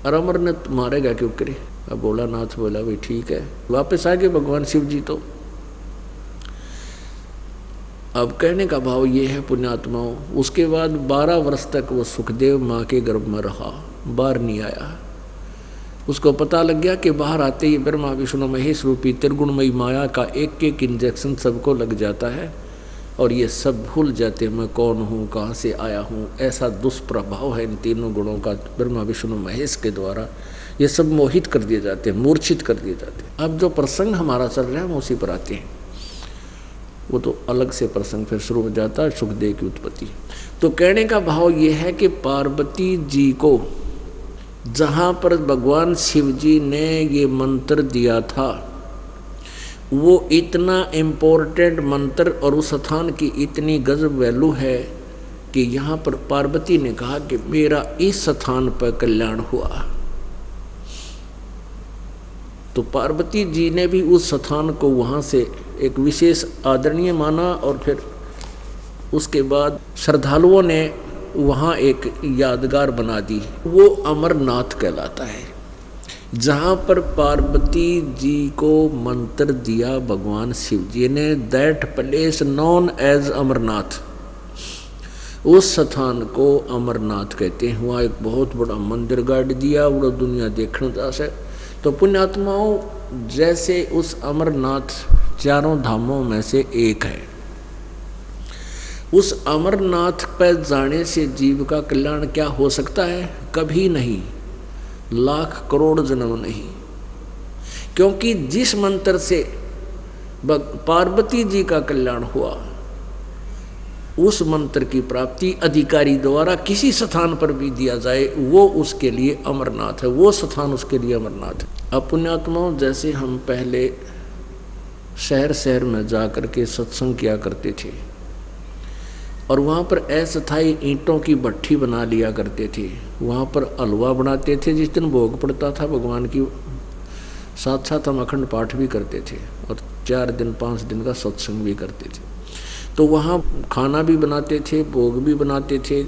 और अमर ने मारेगा क्यों करे? अब भोलानाथ बोला, भाई ठीक है। वापस आ गए भगवान शिव जी। तो अब कहने का भाव ये है पुण्यात्माओं, उसके बाद 12 वर्ष तक वो सुखदेव माँ के गर्भ में रहा, बाहर नहीं आया। उसको पता लग गया कि बाहर आते ही ब्रह्मा विष्णु महेश रूपी त्रिगुणमयी माया का एक एक इंजेक्शन सबको लग जाता है, और ये सब भूल जाते मैं कौन हूँ, कहाँ से आया हूँ। ऐसा दुष्प्रभाव है इन तीनों गुणों का ब्रह्मा विष्णु महेश के द्वारा, ये सब मोहित कर दिए जाते हैं, मूर्छित कर दिए जाते हैं। अब जो प्रसंग हमारा चल रहा है हम उसी पर आते हैं। वो तो अलग से प्रसंग फिर शुरू हो जाता है, सुखदेव की उत्पत्ति। तो कहने का भाव ये है कि पार्वती जी को जहाँ पर भगवान शिव जी ने ये मंत्र दिया था वो इतना इम्पोर्टेंट मंत्र और उस स्थान की इतनी गजब वैल्यू है कि यहाँ पर पार्वती ने कहा कि मेरा इस स्थान पर कल्याण हुआ। तो पार्वती जी ने भी उस स्थान को वहाँ से एक विशेष आदरणीय माना और फिर उसके बाद श्रद्धालुओं ने वहाँ एक यादगार बना दी, वो अमरनाथ कहलाता है। जहाँ पर पार्वती जी को मंत्र दिया भगवान शिव जी ने, that place known as Amarnath, उस स्थान को अमरनाथ कहते हैं। वहाँ एक बहुत बड़ा मंदिर गाड़ दिया, वो दुनिया देखने जा से। तो पुण्यात्माओं, जैसे उस अमरनाथ चारों धामों में से एक है, उस अमरनाथ पर जाने से जीव का कल्याण क्या हो सकता है? कभी नहीं, लाख करोड़ जन्म नहीं। क्योंकि जिस मंत्र से पार्वती जी का कल्याण हुआ, उस मंत्र की प्राप्ति अधिकारी द्वारा किसी स्थान पर भी दिया जाए वो उसके लिए अमरनाथ है, वो स्थान उसके लिए अमरनाथ है। अब पुण्यात्माओं, जैसे हम पहले शहर शहर में जा कर के सत्संग किया करते थे और वहाँ पर अस्थायी ईंटों की भट्ठी बना लिया करते थे, वहाँ पर हलवा बनाते थे। जिस दिन भोग पड़ता था भगवान की, साथ साथ हम अखंड पाठ भी करते थे और 4 दिन 5 दिन का सत्संग भी करते थे। तो वहाँ खाना भी बनाते थे, भोग भी बनाते थे,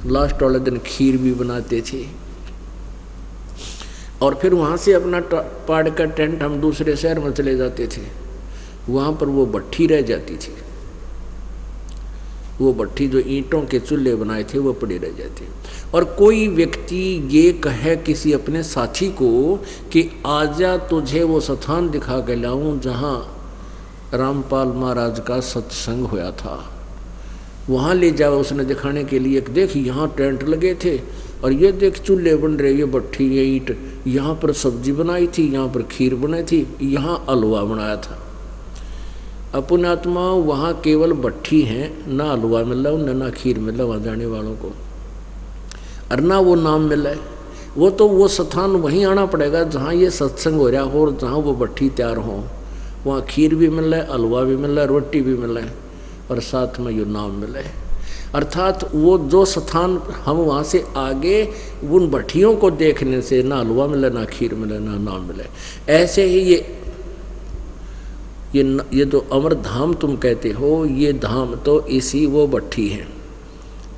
लास्ट वाले दिन खीर भी बनाते थे। और फिर वहाँ से अपना पाड़ का टेंट हम दूसरे शहर में चले जाते थे, वहाँ पर वो भट्ठी रह जाती थी। वो भट्ठी जो ईंटों के चूल्हे बनाए थे वो पड़े रह जाते। और कोई व्यक्ति ये कहे किसी अपने साथी को कि आजा तुझे वो स्थान दिखा के लाऊं जहाँ रामपाल महाराज का सत्संग हुआ था, वहाँ ले जाओ। उसने दिखाने के लिए, देख यहाँ टेंट लगे थे और ये देख चूल्हे बन रहे, ये भट्ठी, ये ईंट, यहाँ पर सब्जी बनाई थी, यहाँ पर खीर बनाई थी, यहाँ हलवा बनाया था। पुण्यात्मा, वहाँ केवल भट्ठी है, ना हलवा मिल रहा उन्हें, ना खीर मिल रहा वहाँ जाने वालों को, और ना वो नाम मिल रहा है। वो तो वो स्थान वहीं आना पड़ेगा जहाँ ये सत्संग हो रहा हो और जहाँ वो भट्ठी तैयार हो। वहाँ खीर भी मिल रहा है, हलवा भी मिल रहा है, रोटी भी मिल रहा है और साथ में ये नाम मिल रहा है। अर्थात वो जो स्थान हम वहाँ से आगे उन भट्टियों को देखने से ना हलवा मिले, ना खीर मिले, ना नाम मिले। ऐसे ही ये जो अमर धाम तुम कहते हो, ये धाम तो इसी वो भट्टी है।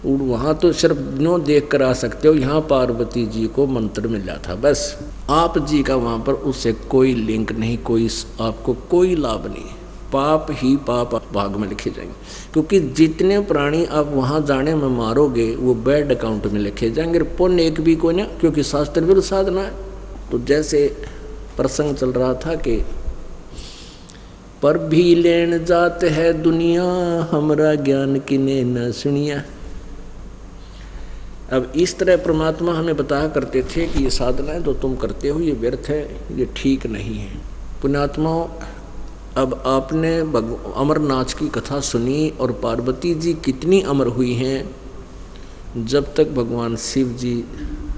वहाँ तो सिर्फ नो देख कर आ सकते हो, यहाँ पार्वती जी को मंत्र मिला था बस। आप जी का वहाँ पर उससे कोई लिंक नहीं, कोई आपको कोई लाभ नहीं। पाप ही पाप भाग में लिखे जाएंगे, क्योंकि जितने प्राणी आप वहाँ जाने में मारोगे वो बैड अकाउंट में लिखे जाएंगे, पुण्य एक भी कोई ना, क्योंकि शास्त्र विरुद्ध साधना है। तो जैसे प्रसंग चल रहा था कि पर भी लेन जात है दुनिया, हमरा ज्ञान किने न सुनिया। अब इस तरह परमात्मा हमें बताया करते थे कि ये साधनाएं जो तुम करते हो ये व्यर्थ है, ये ठीक नहीं है। पुण्यात्माओं, अब आपने अमरनाथ की कथा सुनी और पार्वती जी कितनी अमर हुई हैं। जब तक भगवान शिव जी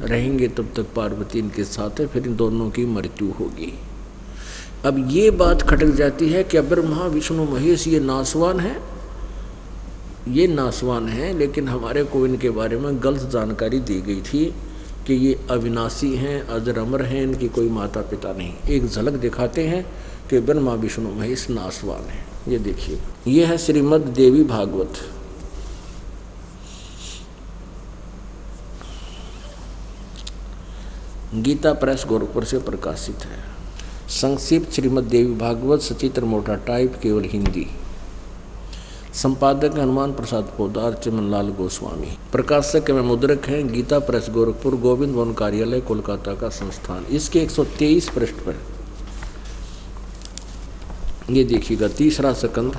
रहेंगे तब तक पार्वती इनके साथ है, फिर इन दोनों की मृत्यु होगी। अब ये बात खटक जाती है कि ब्रह्मा विष्णु महेश ये नासवान है, ये नासवान हैं, लेकिन हमारे को इनके बारे में गलत जानकारी दी गई थी कि ये अविनाशी हैं, अजर अमर हैं, इनकी कोई माता पिता नहीं। एक झलक दिखाते हैं कि ब्रह्मा विष्णु महेश नासवान हैं। ये देखिए, ये है श्रीमद् देवी भागवत। गीता प्रेस गोरखपुर से प्रकाशित है। संक्षिप्त श्रीमद् देवी भागवत, सचित्र मोटा टाइप, केवल हिंदी। संपादक हनुमान प्रसाद पोदार, चिमनलाल गोस्वामी। प्रकाशक एवं मुद्रक हैं गीता प्रेस गोरखपुर, गोविंद भवन कार्यालय, कोलकाता का संस्थान। इसके 123 पृष्ठ पर ये देखिएगा, 3रा स्कंध,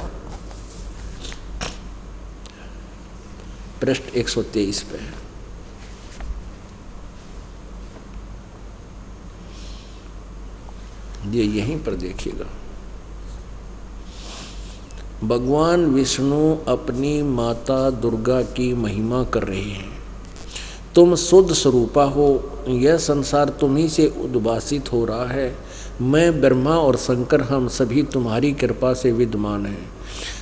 पृष्ठ 123 पे। ये यहीं पर देखिएगा। भगवान विष्णु अपनी माता दुर्गा की महिमा कर रहे हैं। तुम शुद्ध स्वरूपा हो, यह संसार तुम्ही से उद्भासित हो रहा है। मैं ब्रह्मा और शंकर हम सभी तुम्हारी कृपा से विद्यमान हैं।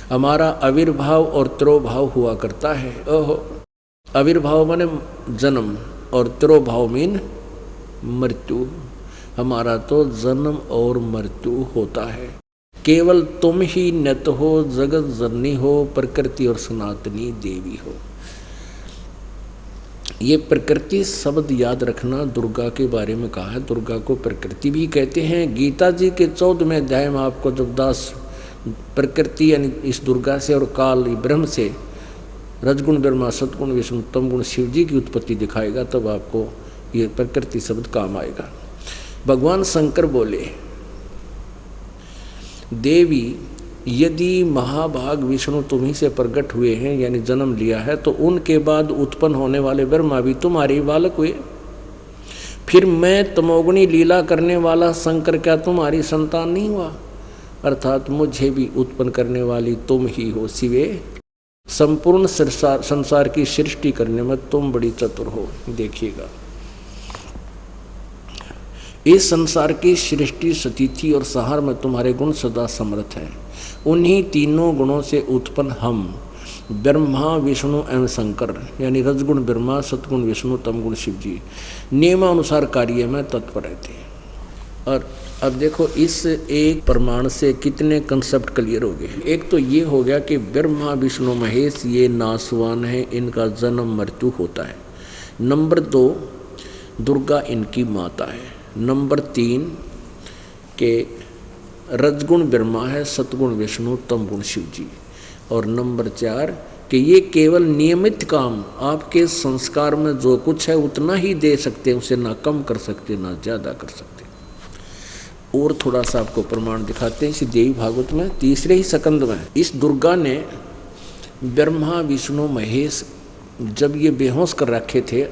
हमारा आविर्भाव और तिरोभाव हुआ करता है। ओहो, आविर्भाव माने जन्म और तिरोभाव मीन मृत्यु। हमारा तो जन्म और मृत्यु होता है। केवल तुम ही नित हो, जगत जननी हो, प्रकृति और सनातनी देवी हो। ये प्रकृति शब्द याद रखना, दुर्गा के बारे में कहा है। दुर्गा को प्रकृति भी कहते हैं। गीता जी के 14वें अध्याय में आपको जब दास प्रकृति यानी इस दुर्गा से और काल ब्रह्म से रजगुण ब्रह्मा, सतगुण विष्णु, तमगुण शिव जी की उत्पत्ति दिखाएगा, तब आपको ये प्रकृति शब्द काम आएगा। भगवान शंकर बोले, देवी यदि महाभाग विष्णु तुम्ही से प्रकट हुए हैं यानी जन्म लिया है, तो उनके बाद उत्पन्न होने वाले ब्रह्मा भी तुम्हारे बालक हुए। फिर मैं तमोगुणी लीला करने वाला शंकर क्या तुम्हारी संतान नहीं हुआ? अर्थात मुझे भी उत्पन्न करने वाली तुम ही हो शिवे। संपूर्ण संसार की सृष्टि करने में तुम बड़ी चतुर हो। देखिएगा, इस संसार की सृष्टि, स्थिति और संहार में तुम्हारे गुण सदा समर्थ है। उन्हीं तीनों गुणों से उत्पन्न हम ब्रह्मा, विष्णु एवं शंकर यानी रजगुण ब्रह्मा, सतगुण विष्णु, तमगुण शिव जी नियमानुसार कार्य में तत्पर रहते हैं। और अब देखो, इस एक प्रमाण से कितने कंसेप्ट क्लियर हो गए। एक तो ये हो गया कि ब्रह्मा, विष्णु, महेश ये नासवान है, इनका जन्म मृत्यु होता है। नंबर 2, दुर्गा इनकी माता है। नंबर 3 के रजगुण ब्रह्मा है, सतगुण विष्णु, तमगुण शिव जी। और नंबर 4 कि ये केवल नियमित काम, आपके संस्कार में जो कुछ है उतना ही दे सकते हैं, उसे ना कम कर सकते ना ज़्यादा कर सकते। और थोड़ा सा आपको प्रमाण दिखाते हैं इसी देवी भागवत में 3रे ही स्कंद में। इस दुर्गा ने ब्रह्मा, विष्णु, महेश जब ये बेहोश कर रखे थे,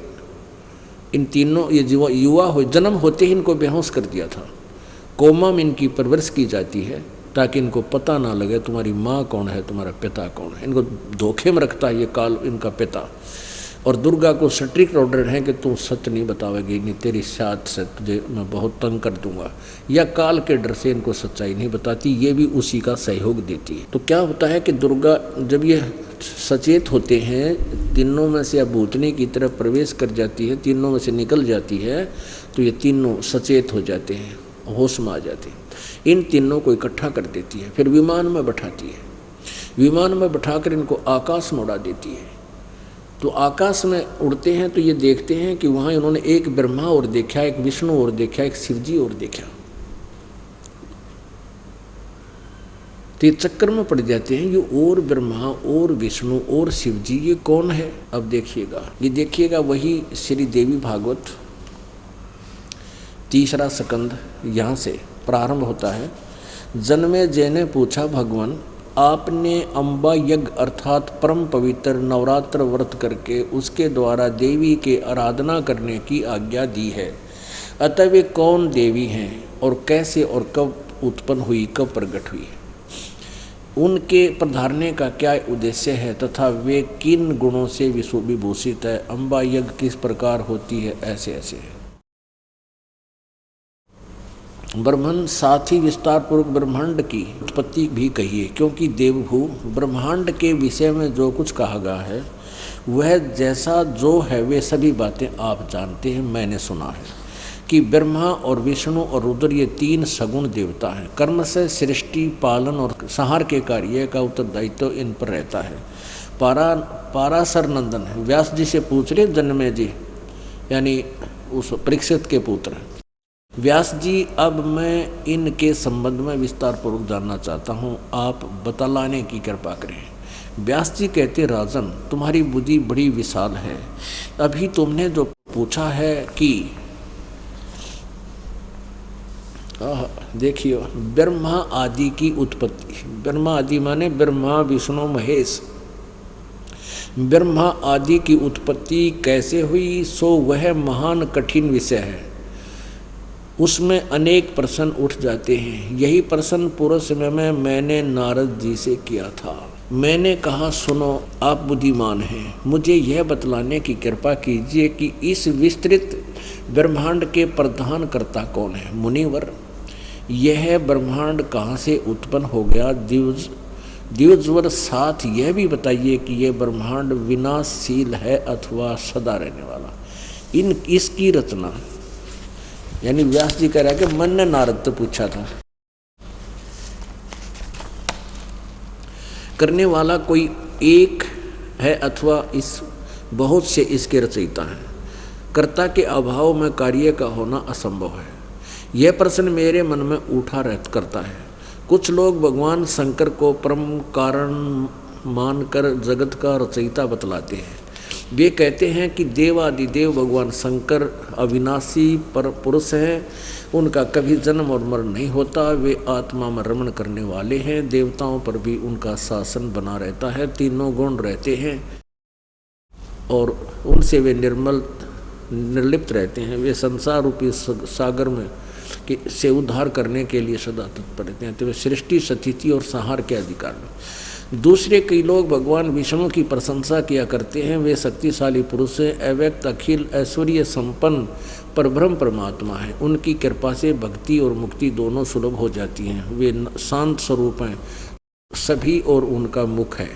इन तीनों ये युवा हो जन्म होते ही इनको बेहोश कर दिया था। कोमा में इनकी परवरिश की जाती है ताकि इनको पता ना लगे तुम्हारी माँ कौन है, तुम्हारा पिता कौन है। इनको धोखे में रखता है ये काल, इनका पिता। और दुर्गा को स्ट्रिक्ट ऑर्डर है कि तू सच नहीं बतावेगी, नहीं तेरी साथ से तुझे मैं बहुत तंग कर दूंगा। या काल के डर से इनको सच्चाई नहीं बताती, ये भी उसी का सहयोग देती है। तो क्या होता है कि दुर्गा जब ये सचेत होते हैं, तीनों में से अब भूतनी की तरफ प्रवेश कर जाती है, तीनों में से निकल जाती है, तो ये तीनों सचेत हो जाते हैं, होश में आ जाते हैं। इन तीनों को इकट्ठा कर देती है, फिर विमान में बैठाती है। विमान में बैठाकर इनको आकाश में उड़ा देती है। तो आकाश में उड़ते हैं तो ये देखते हैं कि वहाँ इन्होंने एक ब्रह्मा और देखा, एक विष्णु और देखा, एक शिवजी और देखा। तो ये चक्कर में पड़ जाते हैं, ये और ब्रह्मा और विष्णु और शिवजी ये कौन है? अब देखिएगा, ये देखिएगा वही श्री देवी भागवत 3रा स्कंद यहाँ से प्रारंभ होता है। जन्मेजय ने पूछा, भगवान आपने अम्बा यज्ञ अर्थात परम पवित्र नवरात्र व्रत करके उसके द्वारा देवी के आराधना करने की आज्ञा दी है, अतः वे कौन देवी हैं और कैसे और कब उत्पन्न हुई, कब प्रकट हुई, उनके पधारने का क्या उद्देश्य है तथा वे किन गुणों से विभूषित है, अम्बा यज्ञ किस प्रकार होती है, ऐसे ऐसे है। ब्रह्मांड साथ ही विस्तार पूर्वक ब्रह्मांड की उत्पत्ति भी कहिए, क्योंकि देवभू ब्रह्मांड के विषय में जो कुछ कहा गया है वह जैसा जो है वे सभी बातें आप जानते हैं। मैंने सुना है कि ब्रह्मा और विष्णु और रुद्र ये 3 सगुण देवता हैं। कर्म से सृष्टि, पालन और संहार के कार्य का उत्तरदायित्व इन पर रहता है। पाराशर नंदन है, व्यास जी से पूछ रहे जन्मेजय यानी उस परीक्षित के पुत्र। व्यास जी, अब मैं इनके संबंध में विस्तार पूर्वक जानना चाहता हूँ, आप बतलाने की कृपा करें। व्यास जी कहते, राजन तुम्हारी बुद्धि बड़ी विशाल है। अभी तुमने जो पूछा है कि देखिए ब्रह्मा आदि की उत्पत्ति, ब्रह्मा आदि माने ब्रह्मा, विष्णु, महेश, ब्रह्मा आदि की उत्पत्ति कैसे हुई, सो वह महान कठिन विषय है। उसमें अनेक प्रश्न उठ जाते हैं। यही प्रश्न पूर्व समय में मैंने नारद जी से किया था। मैंने कहा, सुनो, आप बुद्धिमान हैं, मुझे यह बतलाने की कृपा कीजिए कि इस विस्तृत ब्रह्मांड के प्रधान कर्ता कौन है। मुनिवर, यह ब्रह्मांड कहाँ से उत्पन्न हो गया? द्विजवर, साथ यह भी बताइए कि यह ब्रह्मांड विनाशशील है अथवा सदा रहने वाला। इसकी रचना, यानी व्यास जी कह रहा है कि मन ने नारद से पूछा था, करने वाला कोई एक है अथवा इस बहुत से इसके रचयिता हैं। कर्ता के अभाव में कार्य का होना असंभव है। यह प्रश्न मेरे मन में उठा करता है। कुछ लोग भगवान शंकर को परम कारण मानकर जगत का रचयिता बतलाते हैं। वे कहते हैं कि देवादिदेव भगवान शंकर अविनाशी पर पुरुष हैं, उनका कभी जन्म और मरण नहीं होता, वे आत्मा में रमण करने वाले हैं, देवताओं पर भी उनका शासन बना रहता है, तीनों गुण रहते हैं और उनसे वे निर्लिप्त रहते हैं। वे संसार रूपी सागर में से उद्धार करने के लिए सदा तत्पर रहते हैं। तो वे सृष्टि, स्थिति और संहार के अधिकार में। दूसरे कई लोग भगवान विष्णु की प्रशंसा किया करते हैं। वे शक्तिशाली पुरुष हैं, अव्यक्त, अखिल, ऐश्वर्य संपन्न परब्रह्म परमात्मा है। उनकी कृपा से भक्ति और मुक्ति दोनों सुलभ हो जाती हैं। वे शांत स्वरूप हैं सभी और उनका मुख है।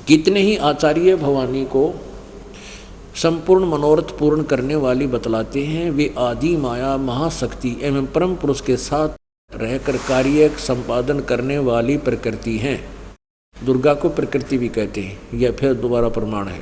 कितने ही आचार्य भवानी को संपूर्ण मनोरथ पूर्ण करने वाली बतलाते हैं। वे आदि माया, महाशक्ति एवं परम पुरुष के साथ रहकर कार्य संपादन करने वाली प्रकृति हैं। दुर्गा को प्रकृति भी कहते हैं, यह फिर दोबारा प्रमाण है।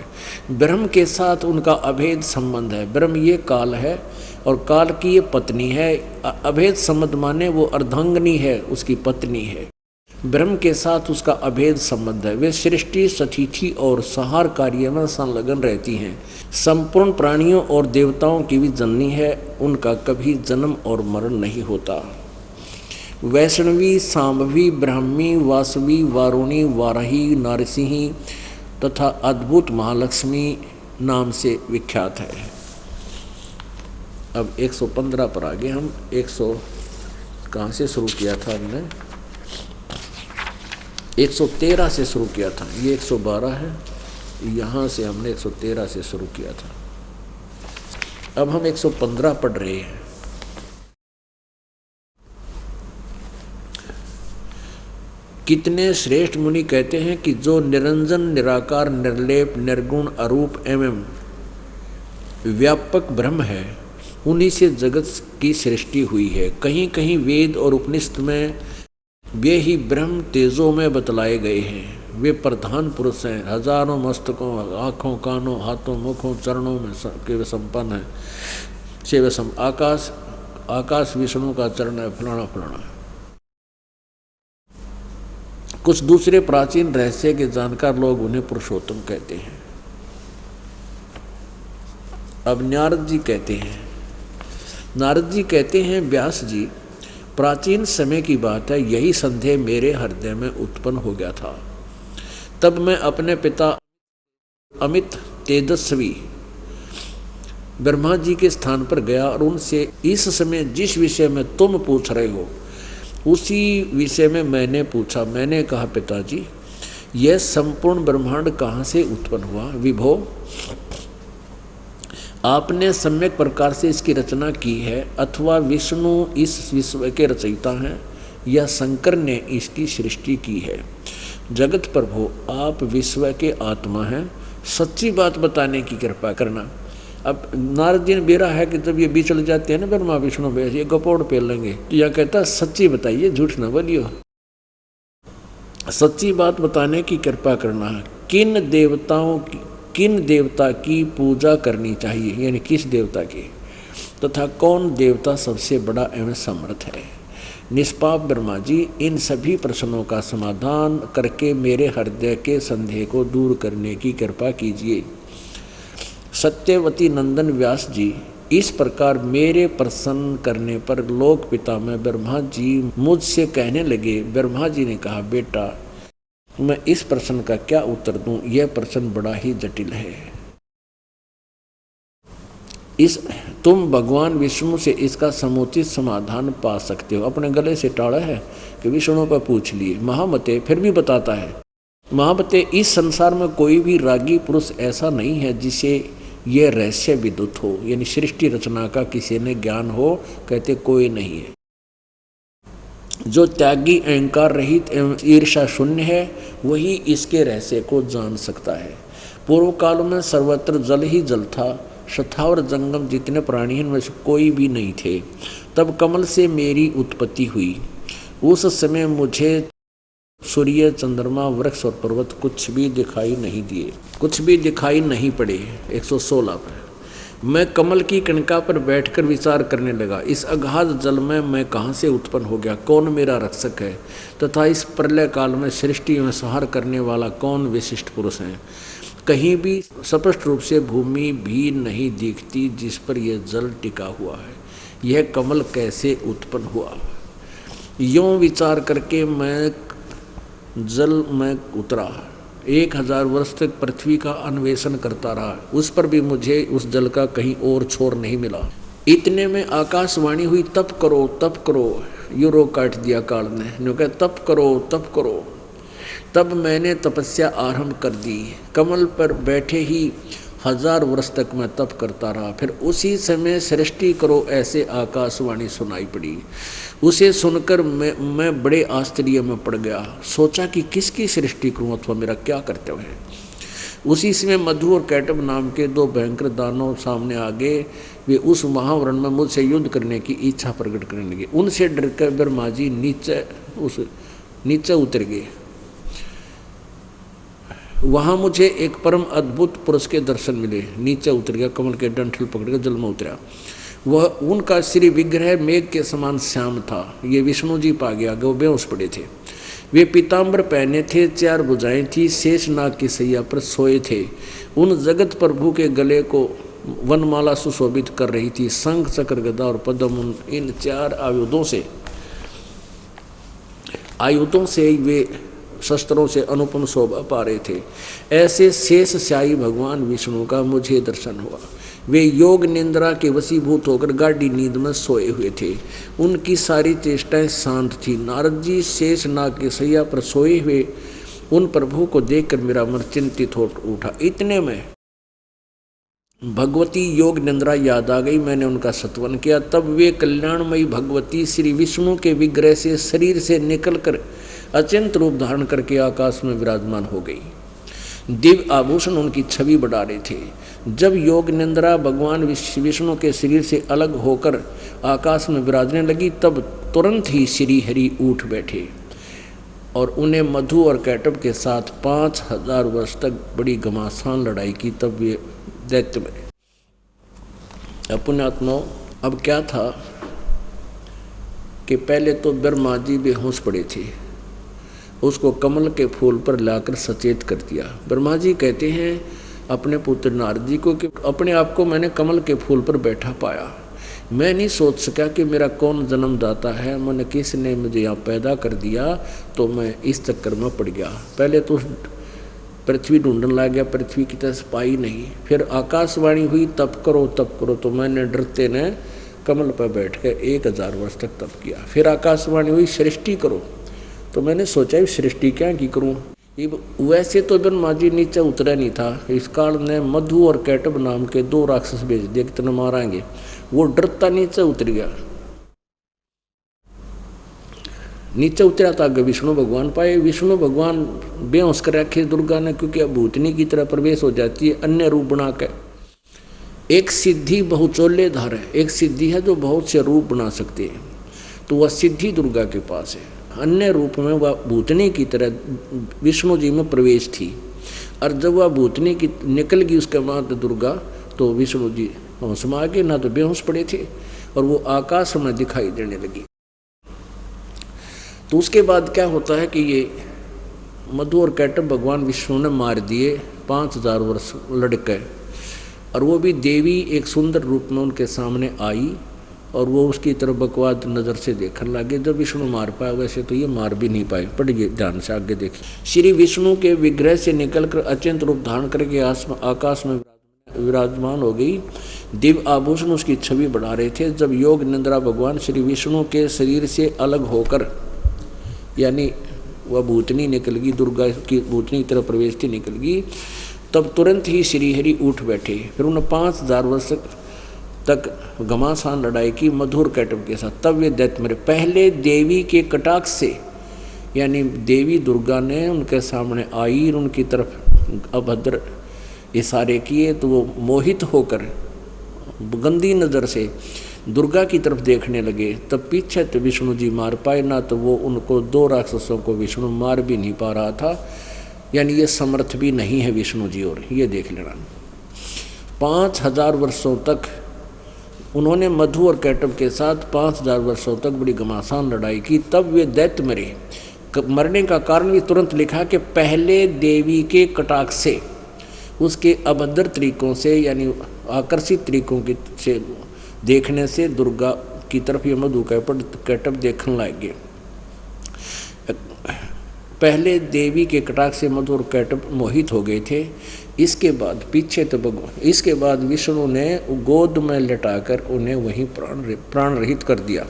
ब्रह्म के साथ उनका अभेद संबंध है। ब्रह्म ये काल है और काल की ये पत्नी है। अभेद संबंध माने वो अर्धांगिनी है, उसकी पत्नी है। ब्रह्म के साथ उसका अभेद संबंध है। वे सृष्टि, स्थिति और संहार कार्य में संलग्न रहती हैं। संपूर्ण प्राणियों और देवताओं की भी जननी है, उनका कभी जन्म और मरण नहीं होता। वैष्णवी, सांभवी, ब्राह्मी, वासवी, वारुणी, वाराही, नारसिंही तथा अद्भुत महालक्ष्मी नाम से विख्यात है। अब 115 पर आगे हम 100 कहाँ से शुरू किया था? हमने 113 से शुरू किया था। ये 112 है, यहाँ से हमने 113 से शुरू किया था। अब हम 115 पढ़ रहे हैं। कितने श्रेष्ठ मुनि कहते हैं कि जो निरंजन, निराकार, निर्लेप, निर्गुण, अरूप एवं व्यापक ब्रह्म है, उन्हीं से जगत की सृष्टि हुई है। कहीं कहीं वेद और उपनिषद में वे ही ब्रह्म तेजों में बतलाए गए हैं। वे प्रधान पुरुष हैं, हजारों मस्तकों, आँखों, कानों, हाथों, मुखों, चरणों में के वे संपन्न हैं। से वे आकाश विष्णु का चरण है, फलाना फलाना। कुछ दूसरे प्राचीन रहस्य के जानकार लोग उन्हें पुरुषोत्तम कहते हैं। अब नारद जी कहते हैं, व्यास जी, प्राचीन समय की बात है, यही संदेह मेरे हृदय में उत्पन्न हो गया था। तब मैं अपने पिता अमित तेजस्वी ब्रह्मा जी के स्थान पर गया और उनसे इस समय जिस विषय में तुम पूछ रहे हो उसी विषय में मैंने पूछा। मैंने कहा, पिताजी, यह संपूर्ण ब्रह्मांड कहाँ से उत्पन्न हुआ? विभो, आपने सम्यक प्रकार से इसकी रचना की है, अथवा विष्णु इस विश्व के रचयिता हैं या शंकर ने इसकी सृष्टि की है? जगत प्रभु, आप विश्व के आत्मा हैं, सच्ची बात बताने की कृपा करना। अब नारद जी ने बेरा है कि जब ये बिछड़ जाते हैं ना ब्रह्मा विष्णु में, ये गपोड़ पे लेंगे, तो यह कहता सच्ची बताइए, झूठ ना बोलियो, सच्ची बात बताने की कृपा करना। किन देवता की पूजा करनी चाहिए, यानी किस देवता की, तथा कौन देवता सबसे बड़ा एवं समर्थ है? निष्पाप ब्रह्मा जी, इन सभी प्रश्नों का समाधान करके मेरे हृदय के संदेह को दूर करने की कृपा कीजिए। सत्यवती नंदन व्यास जी, इस प्रकार मेरे प्रसन्न करने पर लोक पिता में ब्रह्मा जी मुझसे कहने लगे। ब्रह्मा जी ने कहा, बेटा, मैं इस प्रश्न का क्या उत्तर दूं? यह प्रश्न बड़ा ही जटिल है। तुम भगवान विष्णु से इसका समुचित समाधान पा सकते हो। अपने गले से टाड़ा है कि विष्णु पर पूछ लिए। महामते फिर भी बताता है, महामते इस संसार में कोई भी रागी पुरुष ऐसा नहीं है जिसे यह रहस्य विदुत हो, यानी सृष्टि रचना का किसी ने ज्ञान हो। कहते कोई नहीं है। जो त्यागी, अहंकार रहित एवं ईर्षा शून्य है, वही इसके रहस्य को जान सकता है। पूर्व काल में सर्वत्र जल ही जल था। स्थावर जंगम जितने प्राणी हैं उनमें से कोई भी नहीं थे। तब कमल से मेरी उत्पत्ति हुई। उस समय मुझे सूर्य, चंद्रमा, वृक्ष और पर्वत कुछ भी दिखाई नहीं दिए, कुछ भी दिखाई नहीं पड़े। 116 पर मैं कमल की कणिका पर बैठकर विचार करने लगा, इस अगाध जल में मैं कहाँ से उत्पन्न हो गया, कौन मेरा रक्षक है, तथा इस प्रलय काल में सृष्टि में संहार करने वाला कौन विशिष्ट पुरुष है। कहीं भी स्पष्ट रूप से भूमि भी नहीं दिखती जिस पर यह जल टिका हुआ है। यह कमल कैसे उत्पन्न हुआ? यूं विचार करके मैं जल में उतरा। 1000 वर्ष तक पृथ्वी का अन्वेषण करता रहा, उस पर भी मुझे उस जल का कहीं और छोर नहीं मिला। इतने में आकाशवाणी हुई, तप करो तप करो। यूं रोक काट दिया काल ने, जो कहा तप करो तप करो। तब मैंने तपस्या आरंभ कर दी। कमल पर बैठे ही 1000 वर्ष तक मैं तप करता रहा। फिर उसी समय सृष्टि करो ऐसे आकाशवाणी सुनाई पड़ी। उसे सुनकर मैं बड़े आश्चर्य में पड़ गया। सोचा कि किसकी सृष्टि करूं अथवा मेरा क्या कर्तव्य है। उसी समय मधु और कैटब नाम के 2 भयंकर दानव सामने आ गए। वे उस महावरण में मुझसे युद्ध करने की इच्छा प्रकट करने लगे। उनसे डरकर ब्रह्मा जी नीचे उतर गए। वहाँ मुझे एक परम अद्भुत पुरुष के दर्शन मिले। नीचे उतर गया, कमल के डंठल पकड़कर जल में उतरा। वह उनका श्री विग्रह मेघ के समान श्याम था। ये विष्णु जी पा गया, वो बेहोश पड़े थे। वे पीताम्बर पहने थे, 4 भुजाएं थी, शेष नाग की सैया पर सोए थे। उन जगत प्रभु के गले को वनमाला सुशोभित कर रही थी। शंख, चक्र, गदा और पद्म, इन 4 आयुधों से वे शस्त्रों से अनुपम शोभा पा रहे थे। ऐसे शेष शाही भगवान विष्णु का मुझे दर्शन हुआ। वे योग निंद्रा के वशीभूत होकर गाढ़ी नींद में सोए हुए थे। उनकी सारी चेष्टाएं शांत थी। नारद जी शेष नाग के सैया पर सोए हुए उन प्रभु को देखकर मेरा मन चिंतित हो उठा। इतने में भगवती योग निंद्रा याद आ गई। मैंने उनका सत्वन किया। तब वे कल्याणमयी भगवती श्री विष्णु के विग्रह से शरीर से निकलकर अचिंत रूप धारण करके आकाश में विराजमान हो गई। दिव्य आभूषण उनकी छवि बढ़ा रहे थे। जब योग निंद्रा भगवान विष्णु के शरीर से अलग होकर आकाश में विराजने लगी, तब तुरंत ही श्री हरि उठ बैठे और उन्हें मधु और कैटब के साथ 5000 वर्ष तक बड़ी घमासान लड़ाई की। तब वे दैत्य बने। पुण्यात्माओं, अब क्या था कि पहले तो ब्रह्मा जी बेहोश पड़े थे। उसको कमल के फूल पर लाकर सचेत कर दिया। ब्रह्मा जी कहते हैं अपने पुत्र नारद जी को कि अपने आप को मैंने कमल के फूल पर बैठा पाया। मैं नहीं सोच सका कि मेरा कौन जन्मदाता है, मैंने किसने मुझे यहाँ पैदा कर दिया, तो मैं इस चक्कर में पड़ गया। पहले तो पृथ्वी ढूंढने लग गया, पृथ्वी की तरफ पाई नहीं। फिर आकाशवाणी हुई, तप करो तप करो, तो मैंने डरते ने कमल पर बैठ कर 1000 वर्ष तक तप किया। फिर आकाशवाणी हुई सृष्टि करो, तो मैंने सोचा सृष्टि क्या की करूं। वैसे तो ब्रह्मा जी नीचे उतरा नहीं था। इस काल ने मधु और कैटब नाम के 2 राक्षस भेज दिए, कितने मारेंगे। वो डरता नीचे उतर गया। नीचे उतरा था आगे विष्णु भगवान पाए। विष्णु भगवान बेहोश कर रखे दुर्गा ने, क्योंकि अब भूतनी की तरह प्रवेश हो जाती है अन्य रूप बना के। एक सिद्धि बहुचोल्य धार है, एक सिद्धि है जो बहुत से रूप बना सकती है, तो वह सिद्धि दुर्गा के पास है। अन्य रूप में वह भूतनी की तरह विष्णु जी में प्रवेश थी। और जब वह भूतनी की निकल गई उसके बाद दुर्गा, तो विष्णु जी होश में आ गए, ना तो बेहोश पड़े थे, और वो आकाश में दिखाई देने लगी। तो उसके बाद क्या होता है कि ये मधु और कैटब भगवान विष्णु ने मार दिए 5000 वर्ष लड़के, और वो भी देवी एक सुंदर रूप में उनके सामने आई और वो उसकी तरफ बकवाद नज़र से देखने लगे। जब विष्णु मार पाए, वैसे तो ये मार भी नहीं पाए। पढ़िए ध्यान से आगे देखिए। श्री विष्णु के विग्रह से निकलकर अत्यंत रूप धारण करके आकाश में विराजमान हो गई। दिव्य आभूषण उसकी छवि बढ़ा रहे थे। जब योग निंद्रा भगवान श्री विष्णु के शरीर से अलग होकर, यानी वह भूतनी निकल गई, दुर्गा की भूतनी की तरफ प्रवेश थी, निकल गई, तब तुरंत ही श्रीहरि उठ बैठे। फिर उन्होंने 5000 वर्ष तक घमासान लड़ाई की मधुर कैटब के साथ। तब वे दैत्य मरे। पहले देवी के कटाक्ष से, यानी देवी दुर्गा ने उनके सामने आई और उनकी तरफ अभद्र इशारे किए, तो वो मोहित होकर गंदी नज़र से दुर्गा की तरफ देखने लगे। तब पीछे तो विष्णु जी मार पाए ना, तो वो उनको 2 राक्षसों को विष्णु मार भी नहीं पा रहा था, यानी ये समर्थ भी नहीं है विष्णु जी। और ये देख लेना, 5000 वर्षों तक उन्होंने मधु और कैटब के साथ 5000 वर्षों तक बड़ी घमासान लड़ाई की। तब वे दैत्य मरे। मरने का कारण भी तुरंत लिखा कि पहले देवी के कटाक्ष से, उसके अभद्र तरीकों से, यानी आकर्षित तरीकों की से देखने से दुर्गा की तरफ ये मधु कैटब देखने लगे। पहले देवी के कटाक्ष से मधु और कैटब मोहित हो गए थे। इसके बाद पीछे तो इसके बाद विष्णु ने गोद में लटाकर उन्हें वहीं प्राण रहित कर दिया।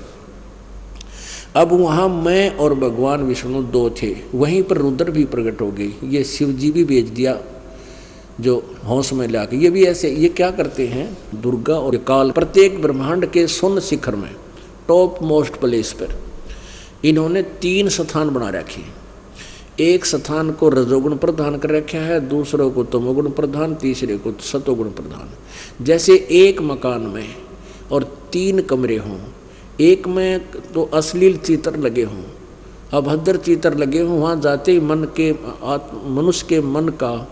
अब वहाँ मैं और भगवान विष्णु 2 थे। वहीं पर रुद्र भी प्रकट हो गई। ये शिव जी भी भेज दिया जो होश में लाके। ये भी ऐसे, ये क्या करते हैं, दुर्गा और काल प्रत्येक ब्रह्मांड के शून्य शिखर में, टॉप मोस्ट प्लेस पर इन्होंने 3 स्थान बना रखे। एक स्थान को रजोगुण प्रधान कर रखा है, दूसरों को तमोगुण प्रधान, तीसरे को सतोगुण प्रधान। जैसे एक मकान में और 3 कमरे हों, एक में तो अश्लील चित्र लगे हों, अभद्र चित्र लगे हों, वहाँ जाते ही मनुष्य के मन का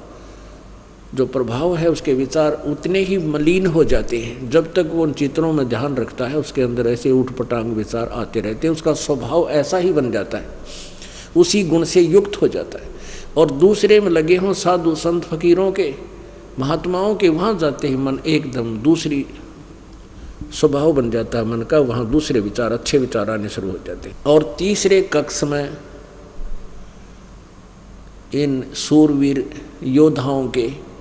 जो प्रभाव है, उसके विचार उतने ही मलिन हो जाते हैं। जब तक वो उन चित्रों में ध्यान रखता है, उसके अंदर ऐसे ऊटपटांग विचार आते रहते हैं। उसका स्वभाव ऐसा ही बन जाता है, उसी गुण से युक्त हो जाता है। और दूसरे में लगे हों साधु संत फकीरों के, महात्माओं के, वहाँ जाते ही मन एकदम दूसरी स्वभाव बन जाता है मन का, वहाँ दूसरे विचार, अच्छे विचार आने शुरू हो जाते हैं। और तीसरे कक्ष में इन सूरवीर योद्धाओं के,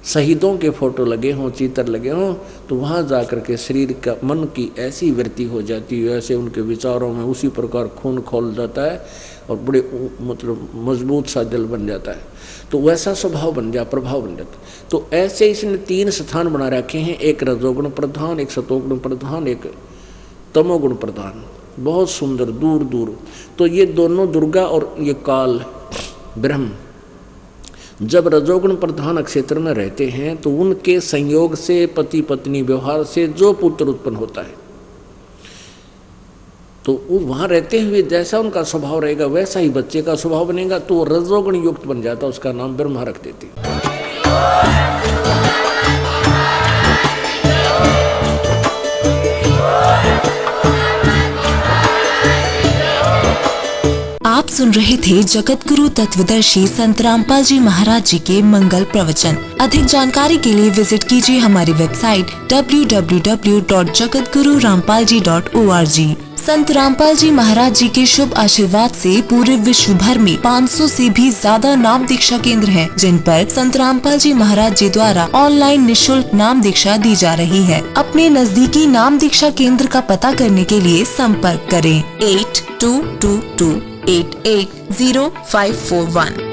शहीदों के फोटो लगे हों, चित्र लगे हों, तो वहाँ जाकर के शरीर का, मन की ऐसी वृत्ति हो जाती है, ऐसे उनके विचारों में उसी प्रकार खून खोल जाता है और बड़े मतलब मजबूत सा दिल बन जाता है। तो वैसा स्वभाव बन जा, प्रभाव बन जाता है। तो ऐसे इसने 3 स्थान बना रखे हैं, एक रजोगुण प्रधान, एक सतोगुण प्रधान, एक तमोगुण प्रधान। बहुत सुंदर, दूर दूर। तो ये दोनों दुर्गा और ये काल ब्रह्म जब रजोगुण प्रधान क्षेत्र में रहते हैं, तो उनके संयोग से, पति पत्नी व्यवहार से जो पुत्र उत्पन्न होता है, तो वहाँ रहते हुए जैसा उनका स्वभाव रहेगा वैसा ही बच्चे का स्वभाव बनेगा। तो वो रजोगुण युक्त बन जाता, उसका नाम ब्रह्मा रख देते। आप सुन रहे थे जगत गुरु तत्वदर्शी संत रामपाल जी महाराज जी के मंगल प्रवचन। अधिक जानकारी के लिए विजिट कीजिए हमारी वेबसाइट www.jagatgururampalji.org। संत रामपाल जी महाराज जी के शुभ आशीर्वाद से पूरे विश्व भर में 500 से भी ज्यादा नाम दीक्षा केंद्र हैं, जिन पर संत रामपाल जी महाराज जी द्वारा ऑनलाइन निःशुल्क नाम दीक्षा दी जा रही है। अपने नजदीकी नाम दीक्षा केंद्र का पता करने के लिए संपर्क करें 8222880541।